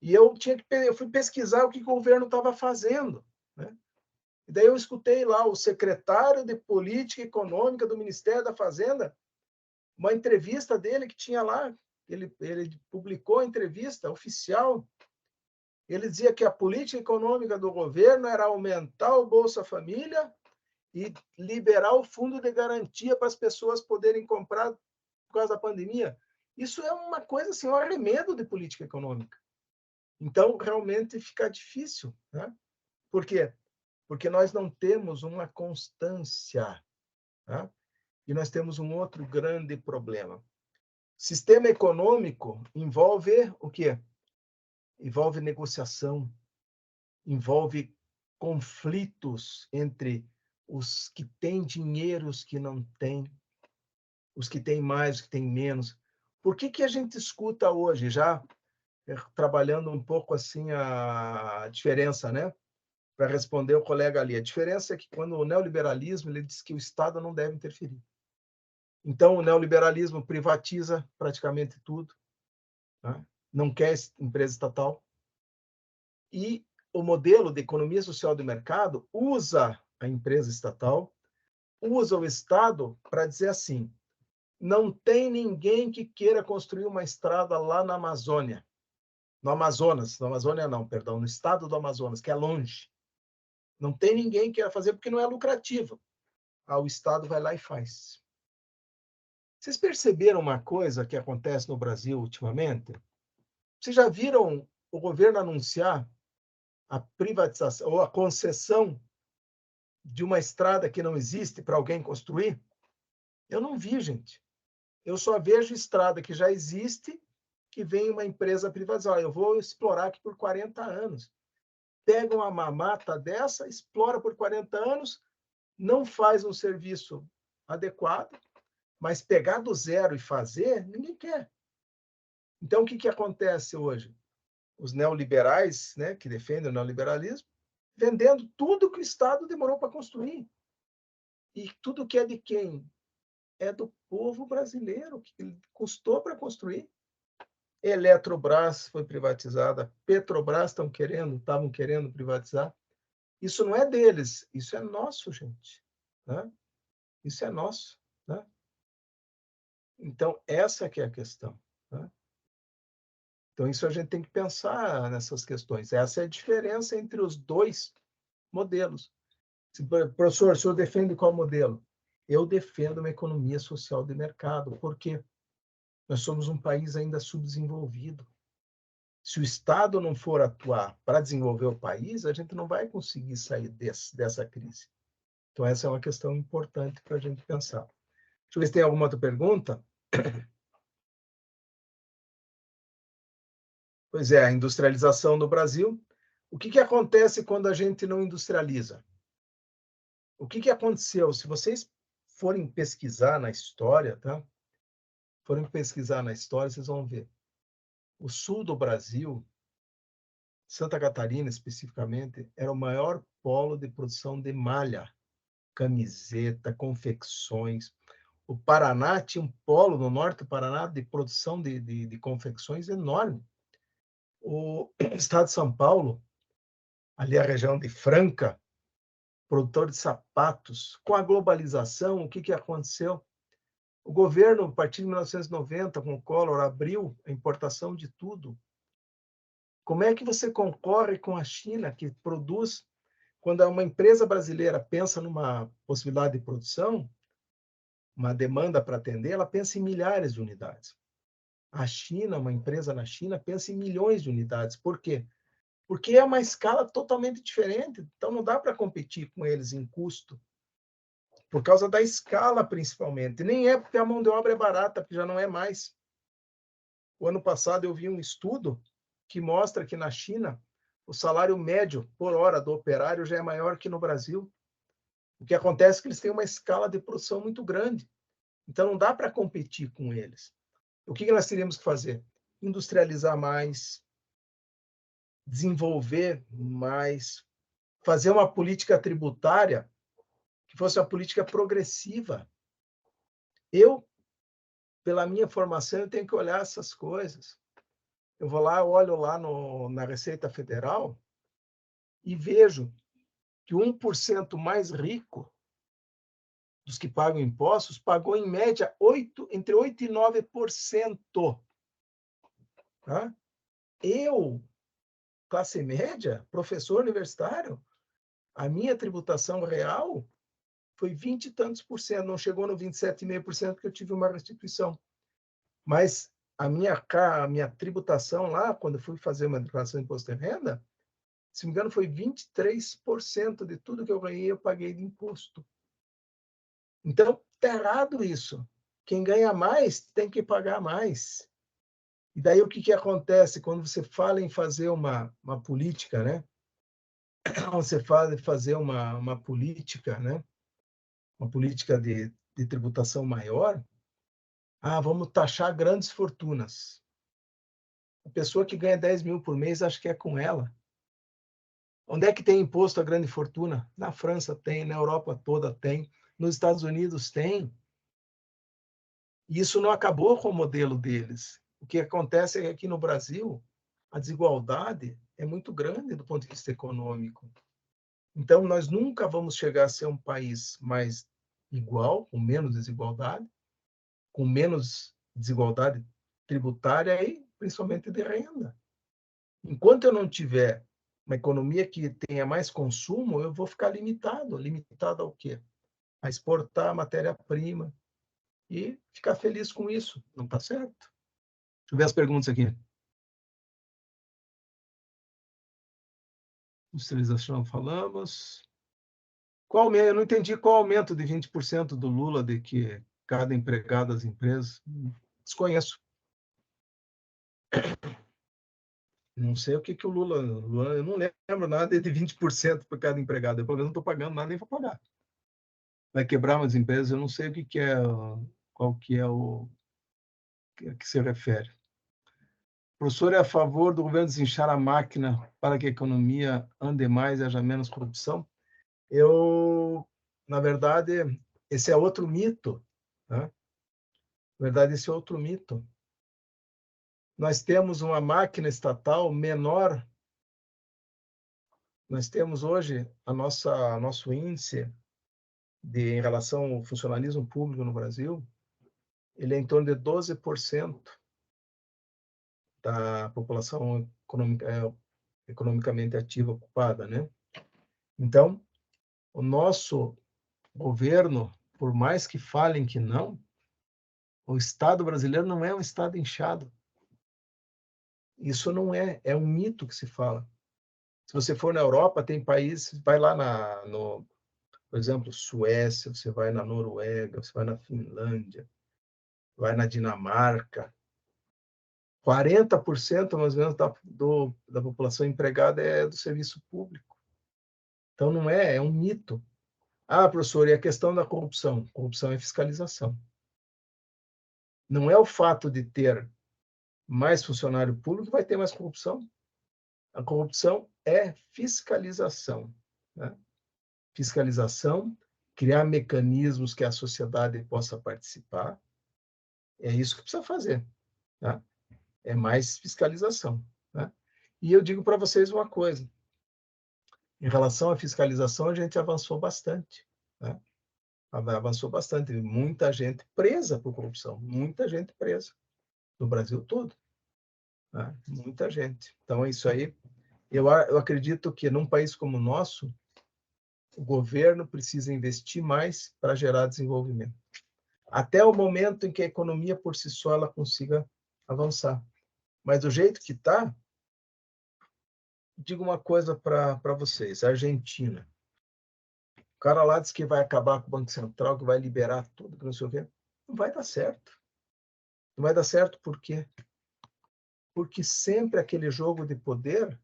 E eu fui pesquisar o que o governo estava fazendo, né? E daí eu escutei lá o secretário de Política Econômica do Ministério da Fazenda, uma entrevista dele que tinha lá, ele publicou a entrevista oficial. Ele dizia que a política econômica do governo era aumentar o Bolsa Família e liberar o fundo de garantia para as pessoas poderem comprar por causa da pandemia. Isso é uma coisa assim, um arremedo de política econômica. Então, realmente fica difícil. Né? Por quê? Porque nós não temos uma constância. Tá? E nós temos um outro grande problema. Sistema econômico envolve o quê? Envolve negociação, envolve conflitos entre os que têm dinheiro e os que não têm, os que têm mais, os que têm menos. Por que a gente escuta hoje, já trabalhando um pouco assim a diferença, né? Para responder o colega ali. A diferença é que quando o neoliberalismo, ele diz que o Estado não deve interferir. Então, o neoliberalismo privatiza praticamente tudo, né? Não quer empresa estatal. E o modelo de economia social do mercado usa a empresa estatal, usa o Estado para dizer assim, não tem ninguém que queira construir uma estrada lá na Amazônia, no Amazonas, na Amazônia não, perdão, no estado do Amazonas, que é longe. Não tem ninguém que queira fazer porque não é lucrativo. O Estado vai lá e faz. Vocês perceberam uma coisa que acontece no Brasil ultimamente? Vocês já viram o governo anunciar a privatização ou a concessão de uma estrada que não existe para alguém construir? Eu não vi, gente. Eu só vejo estrada que já existe, que vem uma empresa privatizar. Eu vou explorar aqui por 40 anos. Pega uma mamata dessa, explora por 40 anos, não faz um serviço adequado, mas pegar do zero e fazer, ninguém quer. Então, o que acontece hoje? Os neoliberais, né, que defendem o neoliberalismo, vendendo tudo que o Estado demorou para construir. E tudo que é de quem? É do povo brasileiro, que custou para construir. Eletrobras foi privatizada, Petrobras estavam querendo privatizar. Isso não é deles, isso é nosso, gente. Né? Isso é nosso. Né? Então, essa que é a questão. Né? Então, isso a gente tem que pensar nessas questões. Essa é a diferença entre os dois modelos. Professor, o senhor defende qual modelo? Eu defendo uma economia social de mercado. Por quê? Nós somos um país ainda subdesenvolvido. Se o Estado não for atuar para desenvolver o país, a gente não vai conseguir sair dessa crise. Então, essa é uma questão importante para a gente pensar. Deixa eu ver se tem alguma outra pergunta. Pois é, a industrialização no Brasil. O que acontece quando a gente não industrializa? O que aconteceu? Se vocês forem pesquisar na história, tá? Forem pesquisar na história, vocês vão ver. O sul do Brasil, Santa Catarina especificamente, era o maior polo de produção de malha, camiseta, confecções. O Paraná tinha um polo no norte do Paraná de produção de confecções enorme. O estado de São Paulo, ali a região de Franca, produtor de sapatos. Com a globalização, o que aconteceu? O governo, a partir de 1990, com o Collor, abriu a importação de tudo. Como é que você concorre com a China, que produz? Quando uma empresa brasileira pensa numa possibilidade de produção, uma demanda para atender, ela pensa em milhares de unidades. A China, uma empresa na China, pensa em milhões de unidades. Por quê? Porque é uma escala totalmente diferente. Então, não dá para competir com eles em custo, por causa da escala, principalmente. Nem é porque a mão de obra é barata, porque já não é mais. O ano passado, eu vi um estudo que mostra que na China, o salário médio por hora do operário já é maior que no Brasil. O que acontece é que eles têm uma escala de produção muito grande. Então, não dá para competir com eles. O que nós teríamos que fazer? Industrializar mais, desenvolver mais, fazer uma política tributária que fosse uma política progressiva. Eu, pela minha formação, eu tenho que olhar essas coisas. Eu vou lá, olho lá na Receita Federal e vejo que o 1% mais rico dos que pagam impostos pagou, em média, entre 8% e 9%. Tá? Eu, classe média, professor universitário, a minha tributação real foi 20 e tantos por cento, não chegou no 27,5% porque eu tive uma restituição. Mas a minha tributação lá, quando eu fui fazer uma declaração de imposto de renda, se não me engano, foi 23% de tudo que eu ganhei, eu paguei de imposto. Então, está errado isso. Quem ganha mais tem que pagar mais. E daí o que acontece quando você fala em fazer uma política, né? Você fala em fazer uma política, né? Uma política de tributação maior. Ah, vamos taxar grandes fortunas. A pessoa que ganha 10 mil por mês, acho que é com ela. Onde é que tem imposto à grande fortuna? Na França tem, na Europa toda tem, nos Estados Unidos tem. E isso não acabou com o modelo deles. O que acontece é que aqui no Brasil, a desigualdade é muito grande do ponto de vista econômico. Então, nós nunca vamos chegar a ser um país mais igual, com menos desigualdade, com menos desigualdade tributária e principalmente de renda. Enquanto eu não tiver uma economia que tenha mais consumo, eu vou ficar limitado. Limitado ao quê? A exportar matéria-prima e ficar feliz com isso. Não está certo. Deixa eu ver as perguntas aqui. Industrialização, falamos. Eu não entendi qual aumento de 20% do Lula de que cada empregado das empresas. Desconheço. Não sei o que o Lula. Eu não lembro nada de 20% por cada empregado. Eu, pelo menos, não estou pagando nada nem vou pagar. Vai quebrar umas empresas, eu não sei o que é, qual que é o que se refere. O professor é a favor do governo desinchar a máquina para que a economia ande mais e haja menos corrupção? Na verdade, esse é outro mito. Né? Na verdade, esse é outro mito. Nós temos uma máquina estatal menor. Nós temos hoje nosso índice em relação ao funcionalismo público no Brasil, ele é em torno de 12% da população economicamente ativa ocupada, né? Então, o nosso governo, por mais que falem que não, o Estado brasileiro não é um Estado inchado. Isso não é um mito que se fala. Se você for na Europa, tem países, vai lá por exemplo, Suécia, você vai na Noruega, você vai na Finlândia, vai na Dinamarca. 40% mais ou menos da população empregada é do serviço público. Então, não é um mito. Ah, professor, e a questão da corrupção? Corrupção é fiscalização. Não é o fato de ter mais funcionário público que vai ter mais corrupção. A corrupção é fiscalização. Né? Fiscalização, criar mecanismos que a sociedade possa participar. É isso que precisa fazer. Tá? É mais fiscalização. Né? E eu digo para vocês uma coisa. Em relação à fiscalização, a gente avançou bastante. Né? Avançou bastante. Muita gente presa por corrupção. Muita gente presa. No Brasil todo. Né? Muita gente. Então, é isso aí. Eu acredito que num país como o nosso, o governo precisa investir mais para gerar desenvolvimento. Até o momento em que a economia por si só ela consiga avançar. Mas do jeito que está, digo uma coisa para vocês, a Argentina. O cara lá diz que vai acabar com o Banco Central, que vai liberar tudo, que não sei o quê. Não vai dar certo. Não vai dar certo por quê? Porque sempre aquele jogo de poder,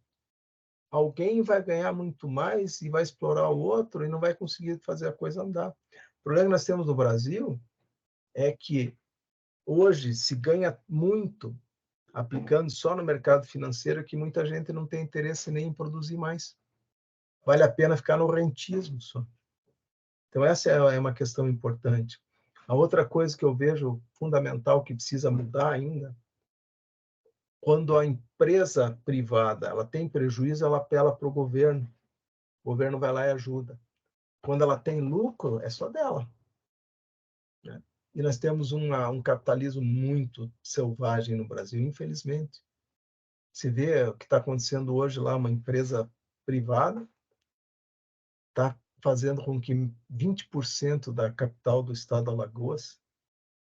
alguém vai ganhar muito mais e vai explorar o outro e não vai conseguir fazer a coisa andar. O problema que nós temos no Brasil é que hoje se ganha muito aplicando só no mercado financeiro que muita gente não tem interesse nem em produzir mais. Vale a pena ficar no rentismo só. Então, essa é uma questão importante. A outra coisa que eu vejo fundamental que precisa mudar ainda, quando a empresa privada ela tem prejuízo, ela apela para o governo. O governo vai lá e ajuda. Quando ela tem lucro, é só dela. Né? E nós temos um capitalismo muito selvagem no Brasil, infelizmente. Você vê o que está acontecendo hoje lá, uma empresa privada está fazendo com que 20% da capital do estado de Alagoas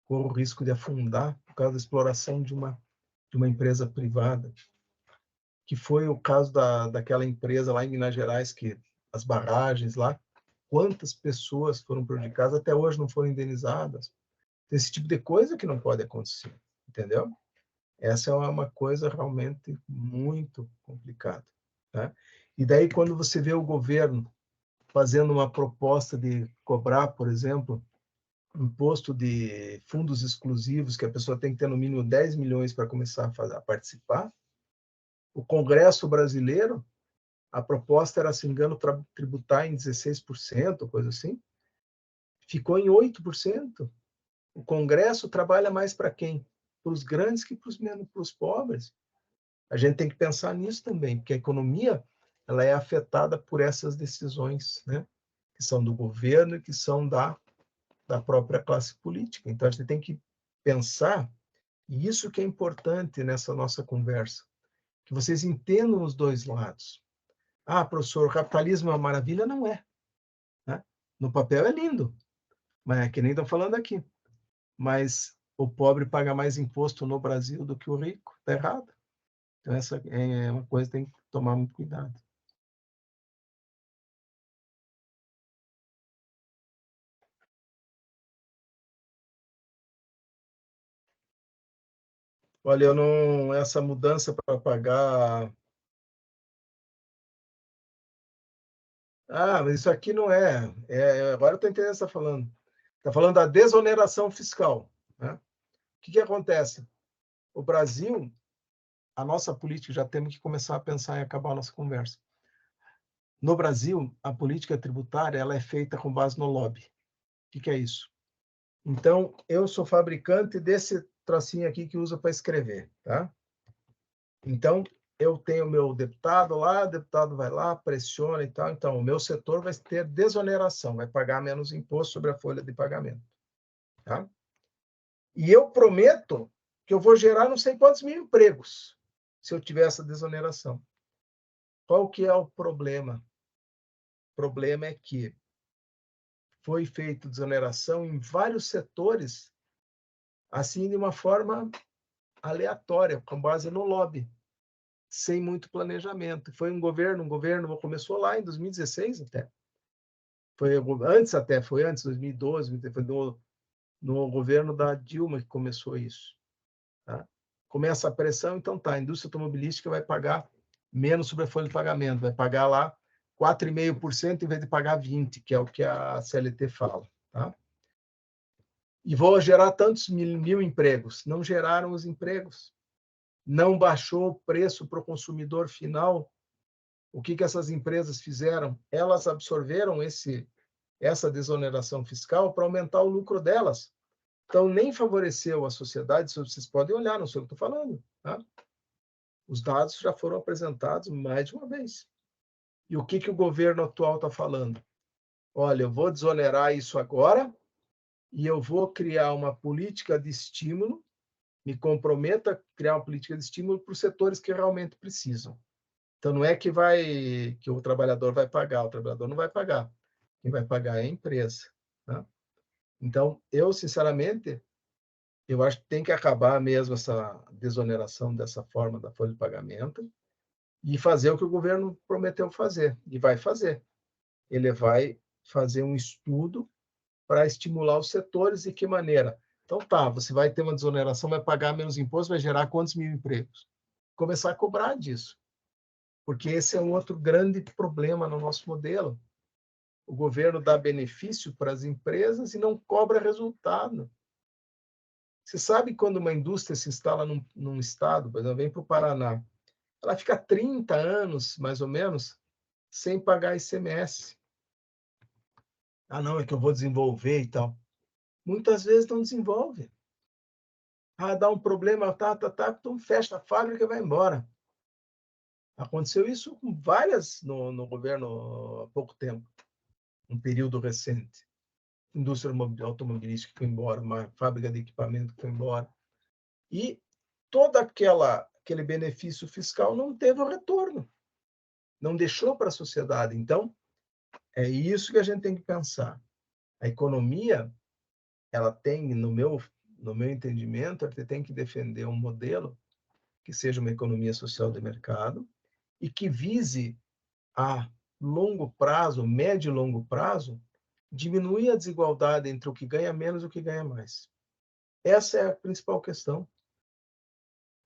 corra o risco de afundar por causa da exploração de uma empresa privada, que foi o caso daquela empresa lá em Minas Gerais, que as barragens lá, quantas pessoas foram prejudicadas, até hoje não foram indenizadas. Esse tipo de coisa que não pode acontecer, entendeu? Essa é uma coisa realmente muito complicada. Né? E daí, quando você vê o governo fazendo uma proposta de cobrar, por exemplo, imposto de fundos exclusivos, que a pessoa tem que ter no mínimo 10 milhões para começar a participar, o Congresso brasileiro, a proposta era, se não me engano, tributar em 16%, coisa assim, ficou em 8%. O Congresso trabalha mais para quem? Para os grandes que para os pobres. A gente tem que pensar nisso também, porque a economia ela é afetada por essas decisões, né? Que são do governo e que são da própria classe política. Então, a gente tem que pensar, e isso que é importante nessa nossa conversa, que vocês entendam os dois lados. Ah, professor, o capitalismo é uma maravilha? Não é. Né? No papel é lindo, mas é que nem estão falando aqui. Mas o pobre paga mais imposto no Brasil do que o rico. Está errado. Então, essa é uma coisa que tem que tomar muito cuidado. Olha, eu não, essa mudança para pagar. Ah, mas isso aqui não é. Agora eu estou entendendo o que você está falando. Está falando da desoneração fiscal. Né? O que acontece? O Brasil, a nossa política, já temos que começar a pensar em acabar a nossa conversa. No Brasil, a política tributária ela é feita com base no lobby. O que é isso? Então, eu sou fabricante desse tracinho aqui que usa para escrever. Tá? Então, eu tenho meu deputado lá, o deputado vai lá, pressiona e tal. Então, o meu setor vai ter desoneração, vai pagar menos imposto sobre a folha de pagamento. Tá? E eu prometo que eu vou gerar não sei quantos mil empregos se eu tiver essa desoneração. Qual que é o problema? O problema é que foi feita desoneração em vários setores, assim, de uma forma aleatória, com base no lobby, sem muito planejamento. Foi um governo começou lá em 2016 até. Foi antes, 2012, foi no governo da Dilma que começou isso. Tá? começa a pressão, então tá, a indústria automobilística vai pagar menos sobre a folha de pagamento, vai pagar lá 4,5% em vez de pagar 20%, que é o que a CLT fala. Tá? E vou gerar tantos mil empregos. Não geraram os empregos. Não baixou o preço para o consumidor final. O que essas empresas fizeram? Elas absorveram essa desoneração fiscal para aumentar o lucro delas. Então, nem favoreceu a sociedade, vocês podem olhar, não sei o que estou falando. Tá? Os dados já foram apresentados mais de uma vez. E o que o governo atual está falando? Olha, eu vou desonerar isso agora e eu vou criar uma política de estímulo, me comprometo a criar uma política de estímulo para os setores que realmente precisam. Então, não é que o trabalhador vai pagar, o trabalhador não vai pagar. Quem vai pagar é a empresa. Tá? Então, eu, sinceramente, eu acho que tem que acabar mesmo essa desoneração dessa forma da folha de pagamento e fazer o que o governo prometeu fazer, e vai fazer. Ele vai fazer um estudo para estimular os setores e que maneira. Então, tá, você vai ter uma desoneração, vai pagar menos imposto, vai gerar quantos mil empregos? Começar a cobrar disso. Porque esse é um outro grande problema no nosso modelo. O governo dá benefício para as empresas e não cobra resultado. Você sabe quando uma indústria se instala num estado, por exemplo, vem para o Paraná, ela fica 30 anos, mais ou menos, sem pagar ICMS. Ah, não, é que eu vou desenvolver e tal. Muitas vezes não desenvolve. Ah, dá um problema, então fecha a fábrica e vai embora. Aconteceu isso com várias no governo há pouco tempo, um período recente. Indústria automobilística foi embora, uma fábrica de equipamento foi embora. E todo aquele benefício fiscal não teve o retorno, não deixou para a sociedade. Então, é isso que a gente tem que pensar. A economia, ela tem, no meu entendimento, ela tem que defender um modelo que seja uma economia social de mercado e que vise a longo prazo, médio e longo prazo, diminuir a desigualdade entre o que ganha menos e o que ganha mais. Essa é a principal questão.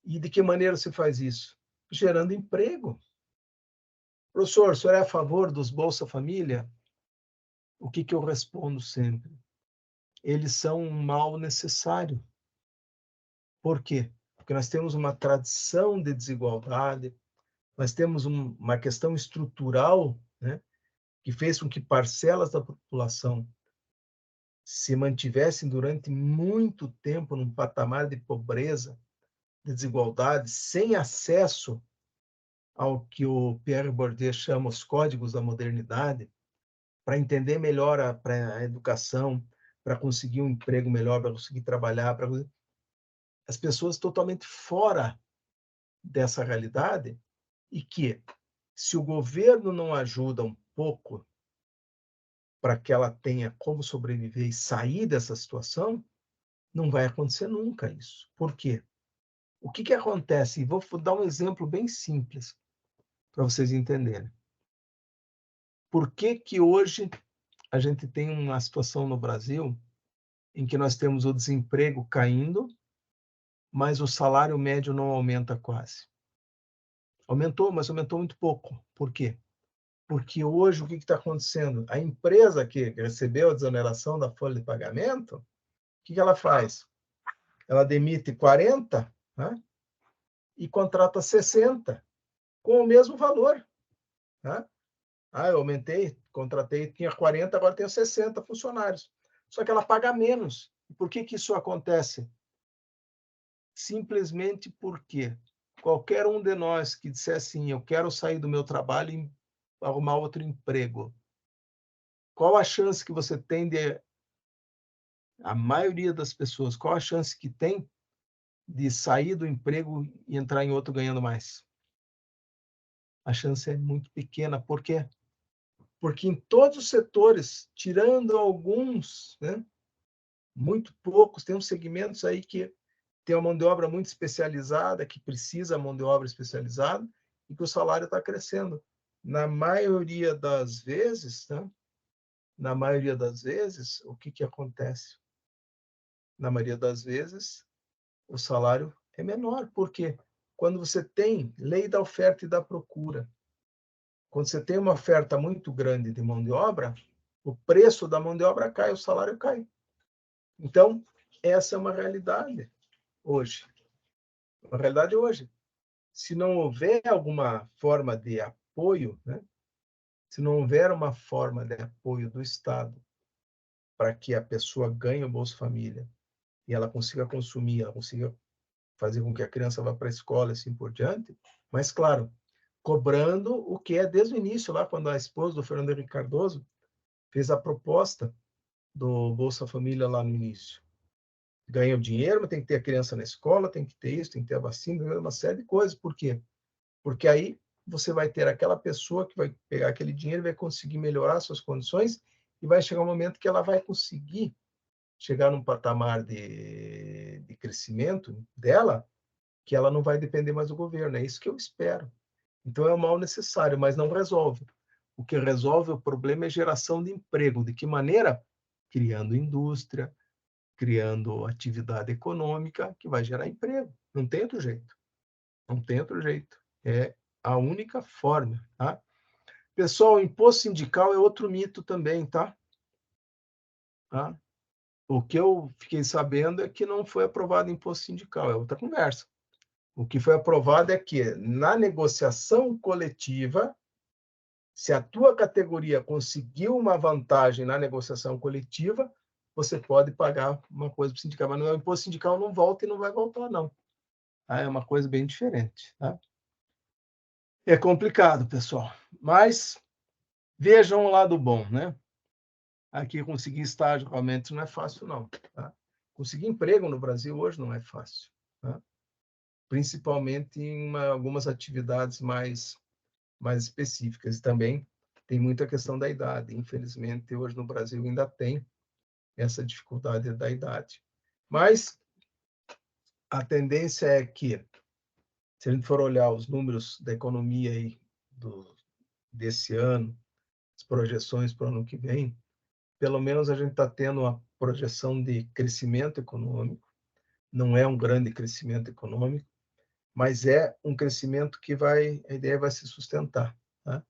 E de que maneira se faz isso? Gerando emprego. Professor, o senhor é a favor dos Bolsa Família? O que eu respondo sempre? Eles são um mal necessário. Por quê? Porque nós temos uma tradição de desigualdade, nós temos uma questão estrutural, né, que fez com que parcelas da população se mantivessem durante muito tempo num patamar de pobreza, de desigualdade, sem acesso ao que o Pierre Bourdieu chama os códigos da modernidade, para entender melhor a educação, para conseguir um emprego melhor, para conseguir trabalhar, as pessoas totalmente fora dessa realidade e que, se o governo não ajuda um pouco para que ela tenha como sobreviver e sair dessa situação, não vai acontecer nunca isso. Por quê? O que acontece? E vou dar um exemplo bem simples para vocês entenderem. Por que hoje a gente tem uma situação no Brasil em que nós temos o desemprego caindo, mas o salário médio não aumenta quase? Aumentou, mas aumentou muito pouco. Por quê? Porque hoje o que está acontecendo? A empresa que recebeu a desoneração da folha de pagamento, o que ela faz? Ela demite 40, né? E contrata 60 com o mesmo valor. Né? Ah, eu aumentei, contratei, tinha 40, agora tenho 60 funcionários. Só que ela paga menos. Por que isso acontece? Simplesmente porque qualquer um de nós que disser assim, eu quero sair do meu trabalho e arrumar outro emprego, qual a chance que você tem a maioria das pessoas, qual a chance que tem de sair do emprego e entrar em outro ganhando mais? A chance é muito pequena. Por quê? Porque em todos os setores, tirando alguns, né, muito poucos, tem uns segmentos aí que tem uma mão de obra muito especializada, que precisa de mão de obra especializada, e que o salário está crescendo. Na maioria das vezes, né, o que acontece? Na maioria das vezes, o salário é menor, porque quando você tem lei da oferta e da procura, quando você tem uma oferta muito grande de mão de obra, o preço da mão de obra cai, o salário cai. Então, essa é uma realidade hoje. Uma realidade hoje. Se não houver alguma forma de apoio, né? Se não houver uma forma de apoio do Estado para que a pessoa ganhe o Bolsa Família e ela consiga consumir, ela consiga fazer com que a criança vá para a escola e assim por diante, mas, claro, cobrando o que é desde o início, lá quando a esposa do Fernando Henrique Cardoso fez a proposta do Bolsa Família lá no início. Ganha o dinheiro, mas tem que ter a criança na escola, tem que ter isso, tem que ter a vacina, uma série de coisas. Por quê? Porque aí você vai ter aquela pessoa que vai pegar aquele dinheiro, vai conseguir melhorar suas condições e vai chegar um momento que ela vai conseguir chegar num patamar de crescimento dela, que ela não vai depender mais do governo. É isso que eu espero. Então, é um mal necessário, mas não resolve. O que resolve o problema é geração de emprego. De que maneira? Criando indústria, criando atividade econômica que vai gerar emprego. Não tem outro jeito. Não tem outro jeito. É a única forma, tá? Pessoal, o imposto sindical é outro mito também, tá? Tá? O que eu fiquei sabendo é que não foi aprovado imposto sindical, é outra conversa. O que foi aprovado é que, na negociação coletiva, se a tua categoria conseguiu uma vantagem na negociação coletiva, você pode pagar uma coisa para o sindical, mas o imposto sindical não volta e não vai voltar, não. É uma coisa bem diferente. Tá? É complicado, pessoal, mas vejam o lado bom, né? Aqui conseguir estágio realmente não é fácil, não. Tá? Conseguir emprego no Brasil hoje não é fácil. Tá? Principalmente em algumas atividades mais específicas. E também tem muita questão da idade. Infelizmente, hoje no Brasil ainda tem essa dificuldade da idade. Mas a tendência é que, se a gente for olhar os números da economia aí desse ano, as projeções para o ano que vem, pelo menos a gente está tendo uma projeção de crescimento econômico. Não é um grande crescimento econômico, mas é um crescimento que a ideia vai se sustentar. Tá?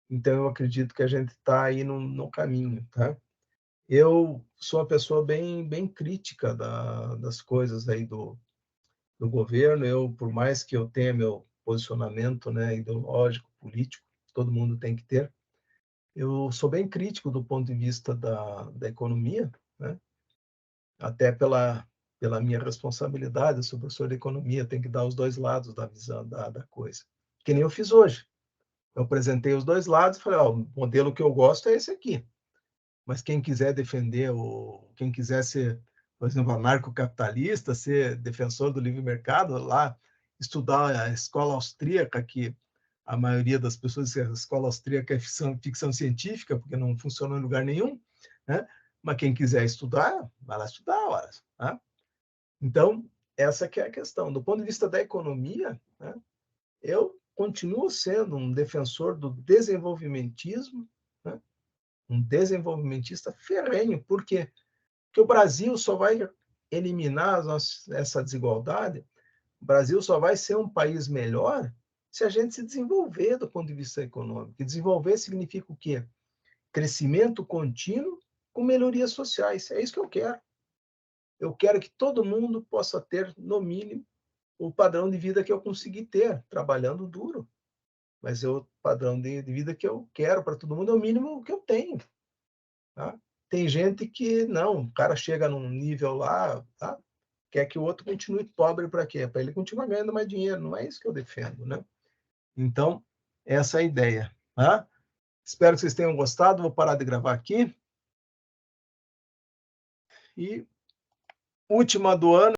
Então, eu acredito que a gente está aí no caminho. Tá? Eu sou uma pessoa bem crítica das coisas aí do governo. Eu, por mais que eu tenha meu posicionamento, né, ideológico, político, todo mundo tem que ter, eu sou bem crítico do ponto de vista da economia, né? Até pela minha responsabilidade, eu sou professor de economia, tenho que dar os dois lados da visão da coisa. Que nem eu fiz hoje. Eu apresentei os dois lados e falei, ó, o modelo que eu gosto é esse aqui. Mas quem quiser defender, quem quiser ser, por exemplo, anarcocapitalista, ser defensor do livre mercado, lá estudar a escola austríaca, que a maioria das pessoas diz que a escola austríaca é ficção científica, porque não funciona em lugar nenhum, né? Mas quem quiser estudar, vai lá estudar, horas. Tá? Então, essa que é a questão. Do ponto de vista da economia, né, eu continuo sendo um defensor do desenvolvimentismo, né? Um desenvolvimentista ferrenho. Por quê? Porque o Brasil só vai eliminar essa desigualdade, o Brasil só vai ser um país melhor se a gente se desenvolver do ponto de vista econômico. E desenvolver significa o quê? Crescimento contínuo com melhorias sociais. É isso que eu quero. Eu quero que todo mundo possa ter, no mínimo, o padrão de vida que eu consegui ter, trabalhando duro. Mas o padrão de vida que eu quero para todo mundo é o mínimo que eu tenho. Tá? Tem gente que não, o cara chega num nível lá, tá? Quer que o outro continue pobre para quê? Para ele continuar ganhando mais dinheiro. Não é isso que eu defendo, né? Então, essa é a ideia. Tá? Espero que vocês tenham gostado. Vou parar de gravar aqui. E última do ano.